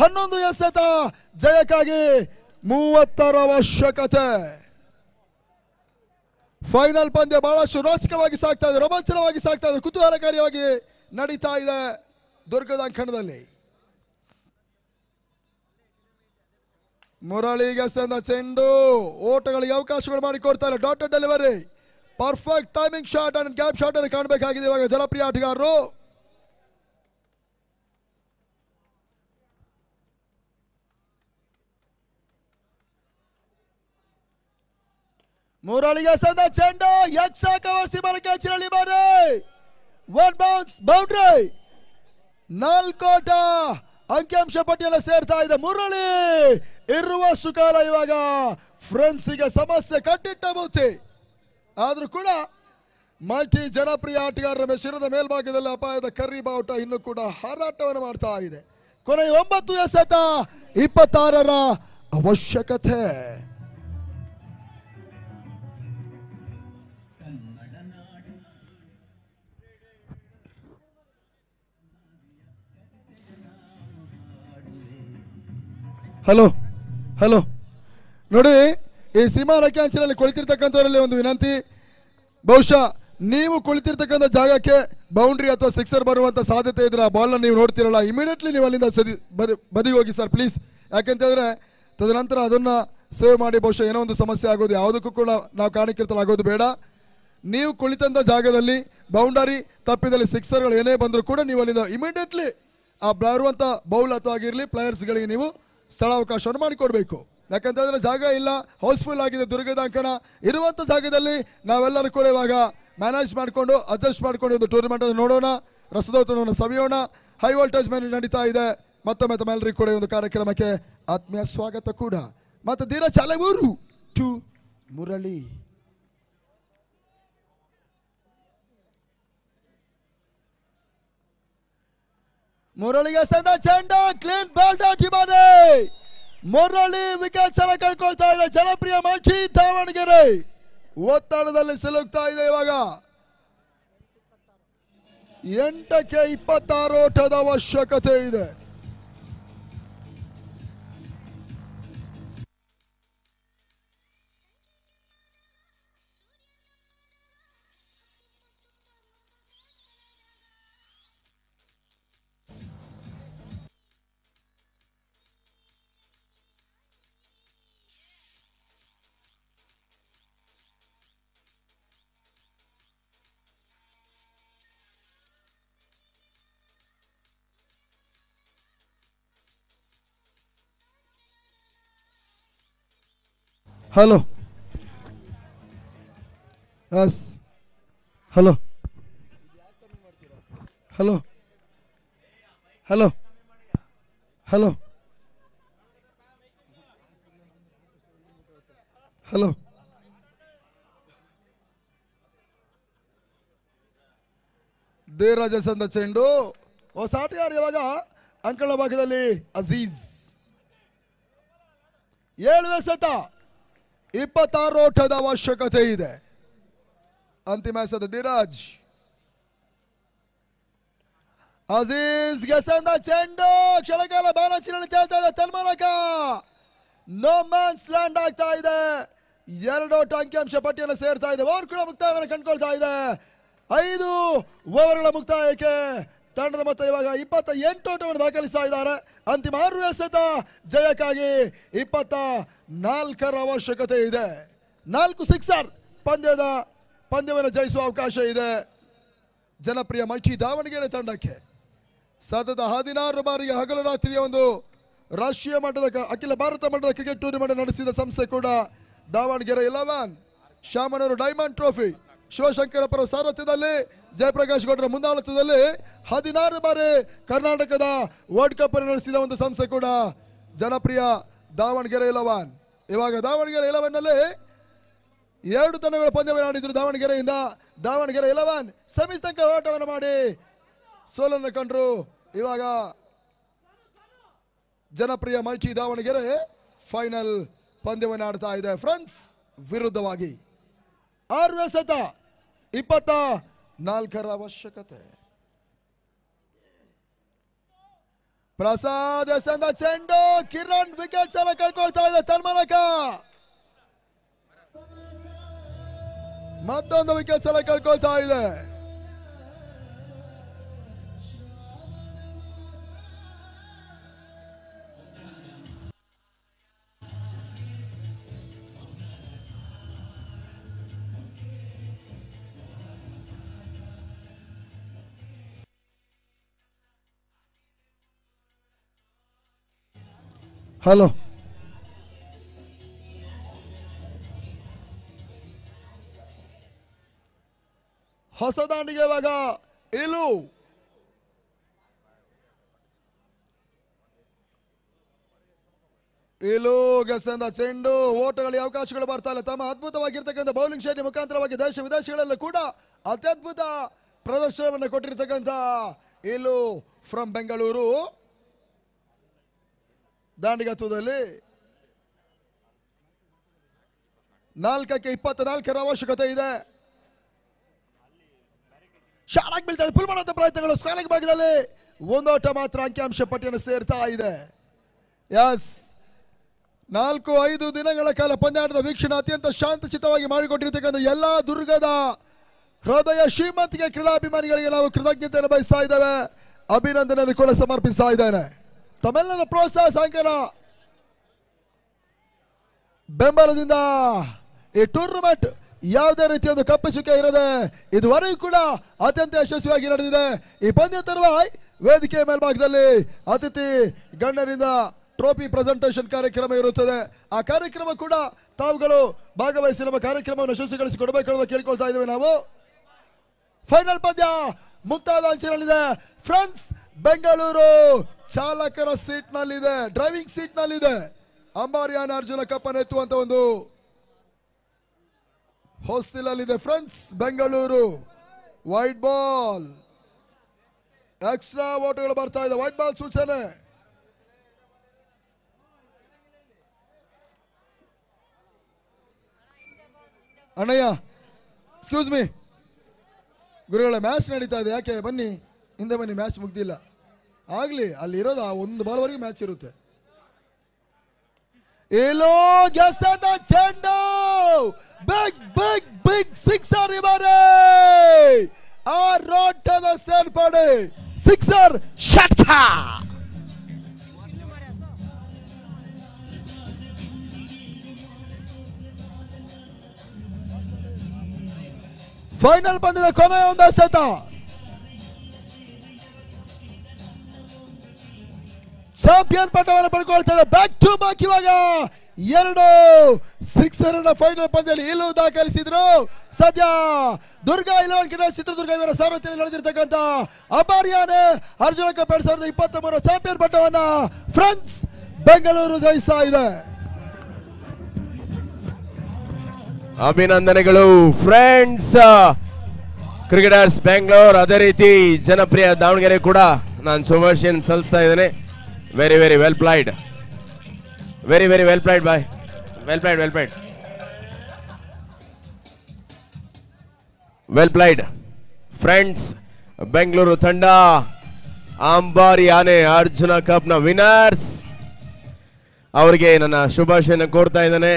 11 ಎಸೆತ ಜಯಕ್ಕಾಗಿ 30ರ ಅವಶ್ಯಕತೆ. ಫೈನಲ್ ಪಂದ್ಯ ಬಹಳಷ್ಟು ರೋಚಕವಾಗಿ ಸಾಗ್ತಾ ಇದೆ, ರೋಮಾಂಚನವಾಗಿ ಸಾಗ್ತಾ ಇದೆ, ಕುತೂಹಲಕಾರಿಯಾಗಿ ನಡೀತಾ ಇದೆ ದುರ್ಗದ ಅಂಕಣದಲ್ಲಿ. ಮುರಳಿಗೆ ಸಂದ ಚೆಂಡು ಓಟಗಳಿಗೆ ಅವಕಾಶಗಳು ಮಾಡಿಕೊಡ್ತಾರೆ. Dotted delivery, perfect timing shot and gap shot ಅನ್ನು ಕಾಣಬೇಕಾಗಿದೆ ಇವಾಗ ಜನಪ್ರಿಯ ಆಟಗಾರರು. ಮುರಳಿಗೆ ಸಂದ ಚೆಂಡು ಯಕ್ಷ ಕವರ್ಸಿ ಬಲಕ್ಕೆ ಚಿರಳಿ ಬಾರಿ 1 ಬೌನ್ಸ್ ಬೌಂಡ್ರಿ. 4 ಓಟ ಅಂಕಿಅಂಶ ಪಟ್ಟಿಯಲ್ಲಿ ಸೇರ್ತಾ ಇದೆ. ಮುರಳಿ ಇರುವಷ್ಟು ಕಾಲ ಇವಾಗ ಫ್ರೆಂಡ್ಸಿಗೆ ಸಮಸ್ಯೆ ಕಟ್ಟಿಟ್ಟ ಬೂತಿ. ಆದ್ರೂ ಕೂಡ ಮಲ್ಟಿ ಜನಪ್ರಿಯ ಆಟಗಾರರ ಶಿರದ ಮೇಲ್ಭಾಗದಲ್ಲಿ ಅಪಾಯದ ಕರ್ರಿ ಬಾವುಟ ಇನ್ನೂ ಕೂಡ ಹಾರಾಟವನ್ನು ಮಾಡ್ತಾ ಇದೆ. ಕೊನೆಯ 9 ಎಸೆತ 26ರ ಅವಶ್ಯಕತೆ. ಹಲೋ ನೋಡಿ, ಈ ಸೀಮಾ ರೇಖಾಂಚಿನಲ್ಲಿ ಕುಳಿತಿರ್ತಕ್ಕಂಥವರಲ್ಲಿ ಒಂದು ವಿನಂತಿ. ಬಹುಶಃ ನೀವು ಕುಳಿತಿರ್ತಕ್ಕಂಥ ಜಾಗಕ್ಕೆ ಬೌಂಡ್ರಿ ಅಥವಾ ಸಿಕ್ಸರ್ ಬರುವಂಥ ಸಾಧ್ಯತೆ ಇದ್ರೆ ಆ ಬಾಲ್ನ ನೀವು ನೋಡ್ತಿರಲ್ಲ, ಇಮಿಡಿಯೇಟ್ಲಿ ನೀವು ಅಲ್ಲಿಂದ ಬದಿಗೆ ಹೋಗಿ ಸರ್ ಪ್ಲೀಸ್. ಯಾಕೆಂತಂದರೆ ತದನಂತರ ಅದನ್ನು ಸೇವ್ ಮಾಡಿ ಬಹುಶಃ ಏನೋ ಒಂದು ಸಮಸ್ಯೆ ಆಗೋದು, ಯಾವುದಕ್ಕೂ ಕೂಡ ನಾವು ಕಾರಣಕರ್ತರಾಗೋದು ಬೇಡ. ನೀವು ಕುಳಿತಂಥ ಜಾಗದಲ್ಲಿ ಬೌಂಡರಿ ತಪ್ಪಿದಲ್ಲಿ ಸಿಕ್ಸರ್ಗಳು ಏನೇ ಬಂದರೂ ಕೂಡ ನೀವು ಅಲ್ಲಿಂದ ಇಮಿಡಿಯೇಟ್ಲಿ ಆ ಬರುವಂಥ ಬೌಲ್ ಅಥವಾ ಆಗಿರಲಿ ಪ್ಲೇಯರ್ಸ್ಗಳಿಗೆ ನೀವು ಸ್ಥಳಾವಕಾಶವನ್ನು ಮಾಡಿಕೊಡ್ಬೇಕು. ಯಾಕಂತಂದ್ರೆ ಜಾಗ ಇಲ್ಲ, ಹೌಸ್ಫುಲ್ ಆಗಿದೆ ದುರ್ಗದ ಅಂಕಣ. ಇರುವಂಥ ಜಾಗದಲ್ಲಿ ನಾವೆಲ್ಲರೂ ಕೂಡ ಇವಾಗ ಮ್ಯಾನೇಜ್ ಮಾಡಿಕೊಂಡು ಅಡ್ಜಸ್ಟ್ ಮಾಡಿಕೊಂಡು ಒಂದು ಟೂರ್ನಮೆಂಟ್ ಅನ್ನು ನೋಡೋಣ, ರಸದೌತಣವನ್ನು ಸವಿಯೋಣ. ಹೈ ವೋಲ್ಟೇಜ್ ಮೇಲೆ ನಡೀತಾ ಇದೆ. ಮತ್ತೊಮ್ಮೆ ತಮ್ಮೆಲ್ಲರಿಗೂ ಕೂಡ ಒಂದು ಕಾರ್ಯಕ್ರಮಕ್ಕೆ ಆತ್ಮೀಯ ಸ್ವಾಗತ ಕೂಡ. ಮತ್ತೆ ಧೀರಜ್ ಅಲೆಮೂರು ಟು ಮುರಳಿ. ಮುರಳಿಗೆ ಸಂದ ಚೆಂಡ ಕ್ಲೀನ್ ಬಾಲ್ ದಾಟಿ ಬಾದೆ. ಮುರಳಿ ವಿಕೆಟ್ ಸಲ ಕಳ್ಕೊಳ್ತಾ ಇದೆ. ಜನಪ್ರಿಯ ಮಲ್ಟಿ ದಾವಣಗೆರೆ ಒತ್ತಡದಲ್ಲಿ ಸಿಲುಕ್ತಾ ಇದೆ. ಇವಾಗ 8ಕ್ಕೆ 26 ಓಟದ ಅವಶ್ಯಕತೆ ಇದೆ. Hello yes hello hello hello hello hello ಧೀರಜ ಸಂದ ಚೆಂಡು ಹೊಸ ಆಟಗಾರ ಇವಾಗ ಅಂಕಣ ಭಾಗದಲ್ಲಿ ಅಜೀಜ್ 7 ಎಸೆತ 26 ಓಟದ ಅವಶ್ಯಕತೆ ಇದೆ. ಅಂತಿಮ ಎಸೆತ ಧೀರಜ್. ಅಜೀಜ್ ಗೆಸಂದ ಚೆಂಡು ಕ್ಷಣಕಾಲ ಬಾಲಚಿರಳಿ ತೇಲ್ತಾ ಇದೆ ತನ್ಮೂಲಕ ನೋ ಮ್ಯಾನ್ಸ್ ಲ್ಯಾಂಡ್ ಆಗ್ತಾ ಇದೆ. 2 ಓಟ ಅಂಕಿಅಂಶ ಪಟ್ಟಿಯನ್ನು ಸೇರ್ತಾ ಇದೆ. ಓವರ್ ಕೂಡ ಮುಕ್ತಾಯವನ್ನು ಕಂಡುಕೊಳ್ತಾ ಇದೆ. 5 ಓವರ್ಗಳ ಮುಕ್ತಾಯಕ್ಕೆ ತಂಡದ ಮೊತ್ತ ಇವಾಗ 28 ಓಟವನ್ನು ದಾಖಲಿಸ್ತಾ ಇದ್ದಾರೆ. ಅಂತಿಮ 6 ಎಸೆತ ಜಯಕ್ಕಾಗಿ 24 ಅವಶ್ಯಕತೆ ಇದೆ. 4 ಸಿಕ್ಸರ್ ಪಂದ್ಯವನ್ನು ಜಯಿಸುವ ಅವಕಾಶ ಇದೆ ಜನಪ್ರಿಯ ಮಲ್ಟಿ ದಾವಣಗೆರೆ ತಂಡಕ್ಕೆ. ಸತತ 16 ಬಾರಿಗೆ ಹಗಲು ರಾತ್ರಿಯ ಒಂದು ರಾಷ್ಟ್ರೀಯ ಮಟ್ಟದ ಅಖಿಲ ಭಾರತ ಮಟ್ಟದ ಕ್ರಿಕೆಟ್ ಟೂರ್ನಿಮೆಂಟ್ ನಡೆಸಿದ ಸಂಸ್ಥೆ ಕೂಡ ದಾವಣಗೆರೆ 11. ಶಾಮನೂರು ಡೈಮಂಡ್ ಟ್ರೋಫಿ ಶಿವಶಂಕರಪುರ ಸಾರಥ್ಯದಲ್ಲಿ ಜಯಪ್ರಕಾಶ್ ಗೌಡರ ಮುಂದಾಳತ್ವದಲ್ಲಿ 16 ಬಾರಿ ಕರ್ನಾಟಕದ ವರ್ಲ್ಡ್ ಕಪ್ ಅನ್ನು ನಡೆಸಿದ ಒಂದು ಸಂಸ್ಥೆ ಕೂಡ ಜನಪ್ರಿಯ ದಾವಣಗೆರೆ 11. ಇವಾಗ ದಾವಣಗೆರೆ 11 ನಲ್ಲಿ 2 ತಂಡಗಳ ಪಂದ್ಯವನ್ನು ಆಡಿದ್ರು. ದಾವಣಗೆರೆ 11 ಸೆಮೀಸ್ ತನಕ ಹೋರಾಟವನ್ನು ಮಾಡಿ ಸೋಲನ್ನು ಕಂಡ್ರು. ಇವಾಗ ಜನಪ್ರಿಯ ಮಲ್ಟಿ ದಾವಣಗೆರೆ ಫೈನಲ್ ಪಂದ್ಯವನ್ನು ಆಡ್ತಾ ಇದೆ ಫ್ರಾನ್ಸ್ ವಿರುದ್ಧವಾಗಿ. 6 ಎಸೆತ 24 ಅವಶ್ಯಕತೆ. ಪ್ರಸಾದ್ ಎಸೆದ ಚೆಂಡು ಕಿರಣ್ ವಿಕೆಟ್ಸ್ ಅನ್ನು ಕಳ್ಕೊಳ್ತಾ ಇದೆ ತನ್ಮೂಲಕ ಮತ್ತೊಂದು ವಿಕೆಟ್ಸ್ ಅನ್ನು ಕಳ್ಕೊಳ್ತಾ ಇದೆ. ಹಲೋ ಹೊಸ ದಾಂಡಿಗೆ ಇವಾಗ ಇಲು ಗೆಸೆದ ಚೆಂಡು ಓಟಗಳಿಗೆ ಅವಕಾಶಗಳು ಬರ್ತಾ ಇಲ್ಲ. ತಮ್ಮ ಅದ್ಭುತವಾಗಿರ್ತಕ್ಕಂಥ ಬೌಲಿಂಗ್ ಶೈಲಿ ಮುಖಾಂತರವಾಗಿ ದೇಶ ವಿದೇಶಗಳಲ್ಲೂ ಕೂಡ ಅತ್ಯದ್ಭುತ ಪ್ರದರ್ಶನವನ್ನು ಕೊಟ್ಟಿರ್ತಕ್ಕಂಥ ಇಲು ಫ್ರಮ್ ಬೆಂಗಳೂರು ದಾಂಡಿಗತ್ವದಲ್ಲಿ 4ಕ್ಕೆ 24 ಅವಶ್ಯಕತೆ ಇದೆ. ಶಾಲಾಗಿ ಬೀಳ್ತಾರೆ ಪುಲ್ ಮಾಡುವಂತ ಪ್ರಯತ್ನಗಳು ಸ್ಕಾಲಿಂಗ್ ಭಾಗದಲ್ಲಿ 1 ಓಟ ಮಾತ್ರ ಅಂಕಿಅಂಶ ಪಟ್ಟಿಯನ್ನು ಸೇರ್ತಾ ಇದೆ. ಎಸ್ 4-5 ದಿನಗಳ ಕಾಲ ಪಂದ್ಯಾಟದ ವೀಕ್ಷಣೆ ಅತ್ಯಂತ ಶಾಂತಚಿತ್ತವಾಗಿ ಮಾಡಿಕೊಟ್ಟಿರ್ತಕ್ಕಂಥ ಎಲ್ಲಾ ದುರ್ಗದ ಹೃದಯ ಶ್ರೀಮಂತಿಗೆ ಕ್ರೀಡಾಭಿಮಾನಿಗಳಿಗೆ ನಾವು ಕೃತಜ್ಞತೆಯನ್ನು ಬಯಸ್ತಾ ಇದ್ದೇವೆ. ಅಭಿನಂದನೆ ಕೂಡ ಸಮರ್ಪಿಸ್ತಾ ಇದ್ದೇನೆ. ತಮ್ಮೆಲ್ಲರ ಪ್ರೋತ್ಸಾಹ ಸಹಕಾರ ಬೆಂಬಲದಿಂದ ಈ ಟೂರ್ನಮೆಂಟ್ ಯಾವುದೇ ರೀತಿಯ ಒಂದು ಕಪ್ಪು ಚುಕ್ಕೆ ಇರದೆ ಇದುವರೆಗೂ ಕೂಡ ಅತ್ಯಂತ ಯಶಸ್ವಿಯಾಗಿ ನಡೆದಿದೆ. ಈ ಪಂದ್ಯ ತರುವಾಯ ವೇದಿಕೆಯ ಮೇಲ್ಭಾಗದಲ್ಲಿ ಅತಿಥಿ ಗಣ್ಯರಿಂದ ಟ್ರೋಫಿ ಪ್ರೆಸೆಂಟೇಷನ್ ಕಾರ್ಯಕ್ರಮ ಇರುತ್ತದೆ. ಆ ಕಾರ್ಯಕ್ರಮ ಕೂಡ ತಾವುಗಳು ಭಾಗವಹಿಸಿ ನಮ್ಮ ಕಾರ್ಯಕ್ರಮವನ್ನು ಯಶಸ್ವಿಗೊಳಿಸಿಕೊಡಬೇಕು ಕೇಳಿಕೊಳ್ತಾ ಇದ್ದೇವೆ ನಾವು. ಫೈನಲ್ ಪಂದ್ಯ ಮುಕ್ತಾಯದ ಅಂಚಿನಲ್ಲಿದೆ. ಫ್ರಾನ್ಸ್ ಬೆಂಗಳೂರು ಚಾಲಕರ ಸೀಟ್ ನಲ್ಲಿದೆ, ಡ್ರೈವಿಂಗ್ ಸೀಟ್ ನಲ್ಲಿದೆ. ಅಂಬಾರಿಯಾನ ಅರ್ಜುನ ಕಪ್ ಅನ್ನು ಎತ್ತುವಂತ ಒಂದು ಹೊಸ್ತಿಲಲ್ಲಿದೆ friends Bengaluru. Wide ball extra ಓಟಗಳು ಬರ್ತಾ ಇದೆ. ವೈಟ್ ಬಾಲ್ ಸೂಚನೆ. ಅಣ್ಣಯ್ಯ ಎಕ್ಸ್ಕ್ಯೂಸ್ ಮೀ, ಗುರುಗಳ ಮ್ಯಾಚ್ ನಡೀತಾ ಇದೆ, ಯಾಕೆ ಬನ್ನಿ ಹಿಂದೆ ಬನ್ನಿ, ಮ್ಯಾಚ್ ಮುಗ್ದಿಲ್ಲ. ಆಗ್ಲಿ, ಅಲ್ಲಿ ಇರೋದು ಆ ಒಂದು ಬಾಲ್ವರೆಗೆ ಮ್ಯಾಚ್ ಇರುತ್ತೆ. ಎಲ್ಲೋ ಗೆಸದ ಚೆಂಡು, ಬಿಗ್ ಬಿಗ್ ಬಿಗ್ ಸಿಕ್ಸರ್ ಇವರೇ ಆ ರೋಟದ ಸೇರ್ಪಡೆ, ಸಿಕ್ಸರ್ ಷಟ್ಕ. ಫೈನಲ್ ಪಂದ್ಯದ ಕೊನೆಯ ಒಂದು ಎಸೆತ. ಚಾಂಪಿಯನ್ ಪಟ್ಟವನ್ನು ಪಡ್ಕೊಳ್ತಾರೆ. ಬ್ಯಾಕ್ ಟು ಬ್ಯಾಕ್ ಇವಾಗ 2 ಸಿಕ್ಸರ್ ಅನ್ನ ಫೈನಲ್ ಪಂದ್ಯದಲ್ಲಿ ಇಲ್ಲೂ ದಾಖಲಿಸಿದ್ರು. ಸದ್ಯ ದುರ್ಗಾ 11 ಕಿಡ ಚಿತ್ರದುರ್ಗ ಇವರ ಸಾರಥ್ಯದಲ್ಲಿ ನಡೆದಿರ್ತಕ್ಕಂಥ ಅಂಬಾರಿಯಾನೆ ಅರ್ಜುನ ಕಪ್ 2023 ಚಾಂಪಿಯನ್ ಪಟ್ಟವನ್ನ ಫ್ರೆಂಡ್ಸ್ ಬೆಂಗಳೂರು ಜಯಿಸ್ತಾ ಇದೆ. ಅಭಿನಂದನೆಗಳು ಫ್ರೆಂಡ್ಸ್ ಕ್ರಿಕೆಟರ್ಸ್ ಬೆಂಗಳೂರು. ಅದೇ ರೀತಿ ಜನಪ್ರಿಯ ದಾವಣಗೆರೆ ಕೂಡ ನಾನು ಶುಭಾಶಯ ಸಲ್ಲಿಸ್ತಾ ಇದ್ದೇನೆ. Very very well played, very very well played boy, well played well played well played friends. Bengaluru ತಂಡ ಅಂಬಾರಿ ಆನೆ ಅರ್ಜುನ ಕಪ್ನ ವಿನ್ನರ್ಸ್. ಅವರಿಗೆ ನನ್ನ ಶುಭಾಶಯನ ಕೋರ್ತಾ ಇದ್ದೇನೆ.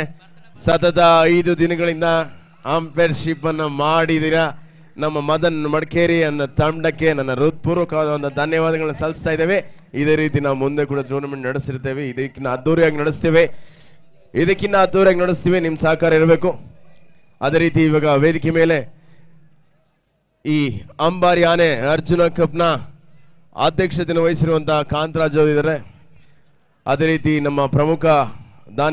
ಸತತ 5 ದಿನಗಳಿಂದ ಅಂಪೈರ್ಶಿಪ್ ಅನ್ನು ಮಾಡಿದ್ದೀರಾ. ನಮ್ಮ ಮದನ್ ಮಡಿಕೇರಿ ಅನ್ನೋ ತಂಡಕ್ಕೆ ನನ್ನ ಹೃತ್ಪೂರ್ವಕವಾದ ಒಂದು ಧನ್ಯವಾದಗಳನ್ನ ಸಲ್ಲಿಸ್ತಾ ಇದ್ದೇವೆ. ಇದೇ ರೀತಿ ನಾವು ಮುಂದೆ ಕೂಡ ಟೂರ್ನಮೆಂಟ್ ನಡೆಸಿರ್ತೇವೆ. ಇದಕ್ಕಿಂತ ಅದ್ದೂರಿಯಾಗಿ ನಡೆಸ್ತೀವಿ. ನಿಮ್ಮ ಸಹಕಾರ ಇರಬೇಕು. ಅದೇ ರೀತಿ ಇವಾಗ ವೇದಿಕೆ ಮೇಲೆ ಈ ಅಂಬಾರಿ ಆನೆ ಅರ್ಜುನ ಕಪ್ನ ಅಧ್ಯಕ್ಷತೆಯನ್ನು ವಹಿಸಿರುವಂತಹ ಕಾಂತರಾಜ್ ಇದ್ದಾರೆ. ಅದೇ ರೀತಿ ನಮ್ಮ ಪ್ರಮುಖ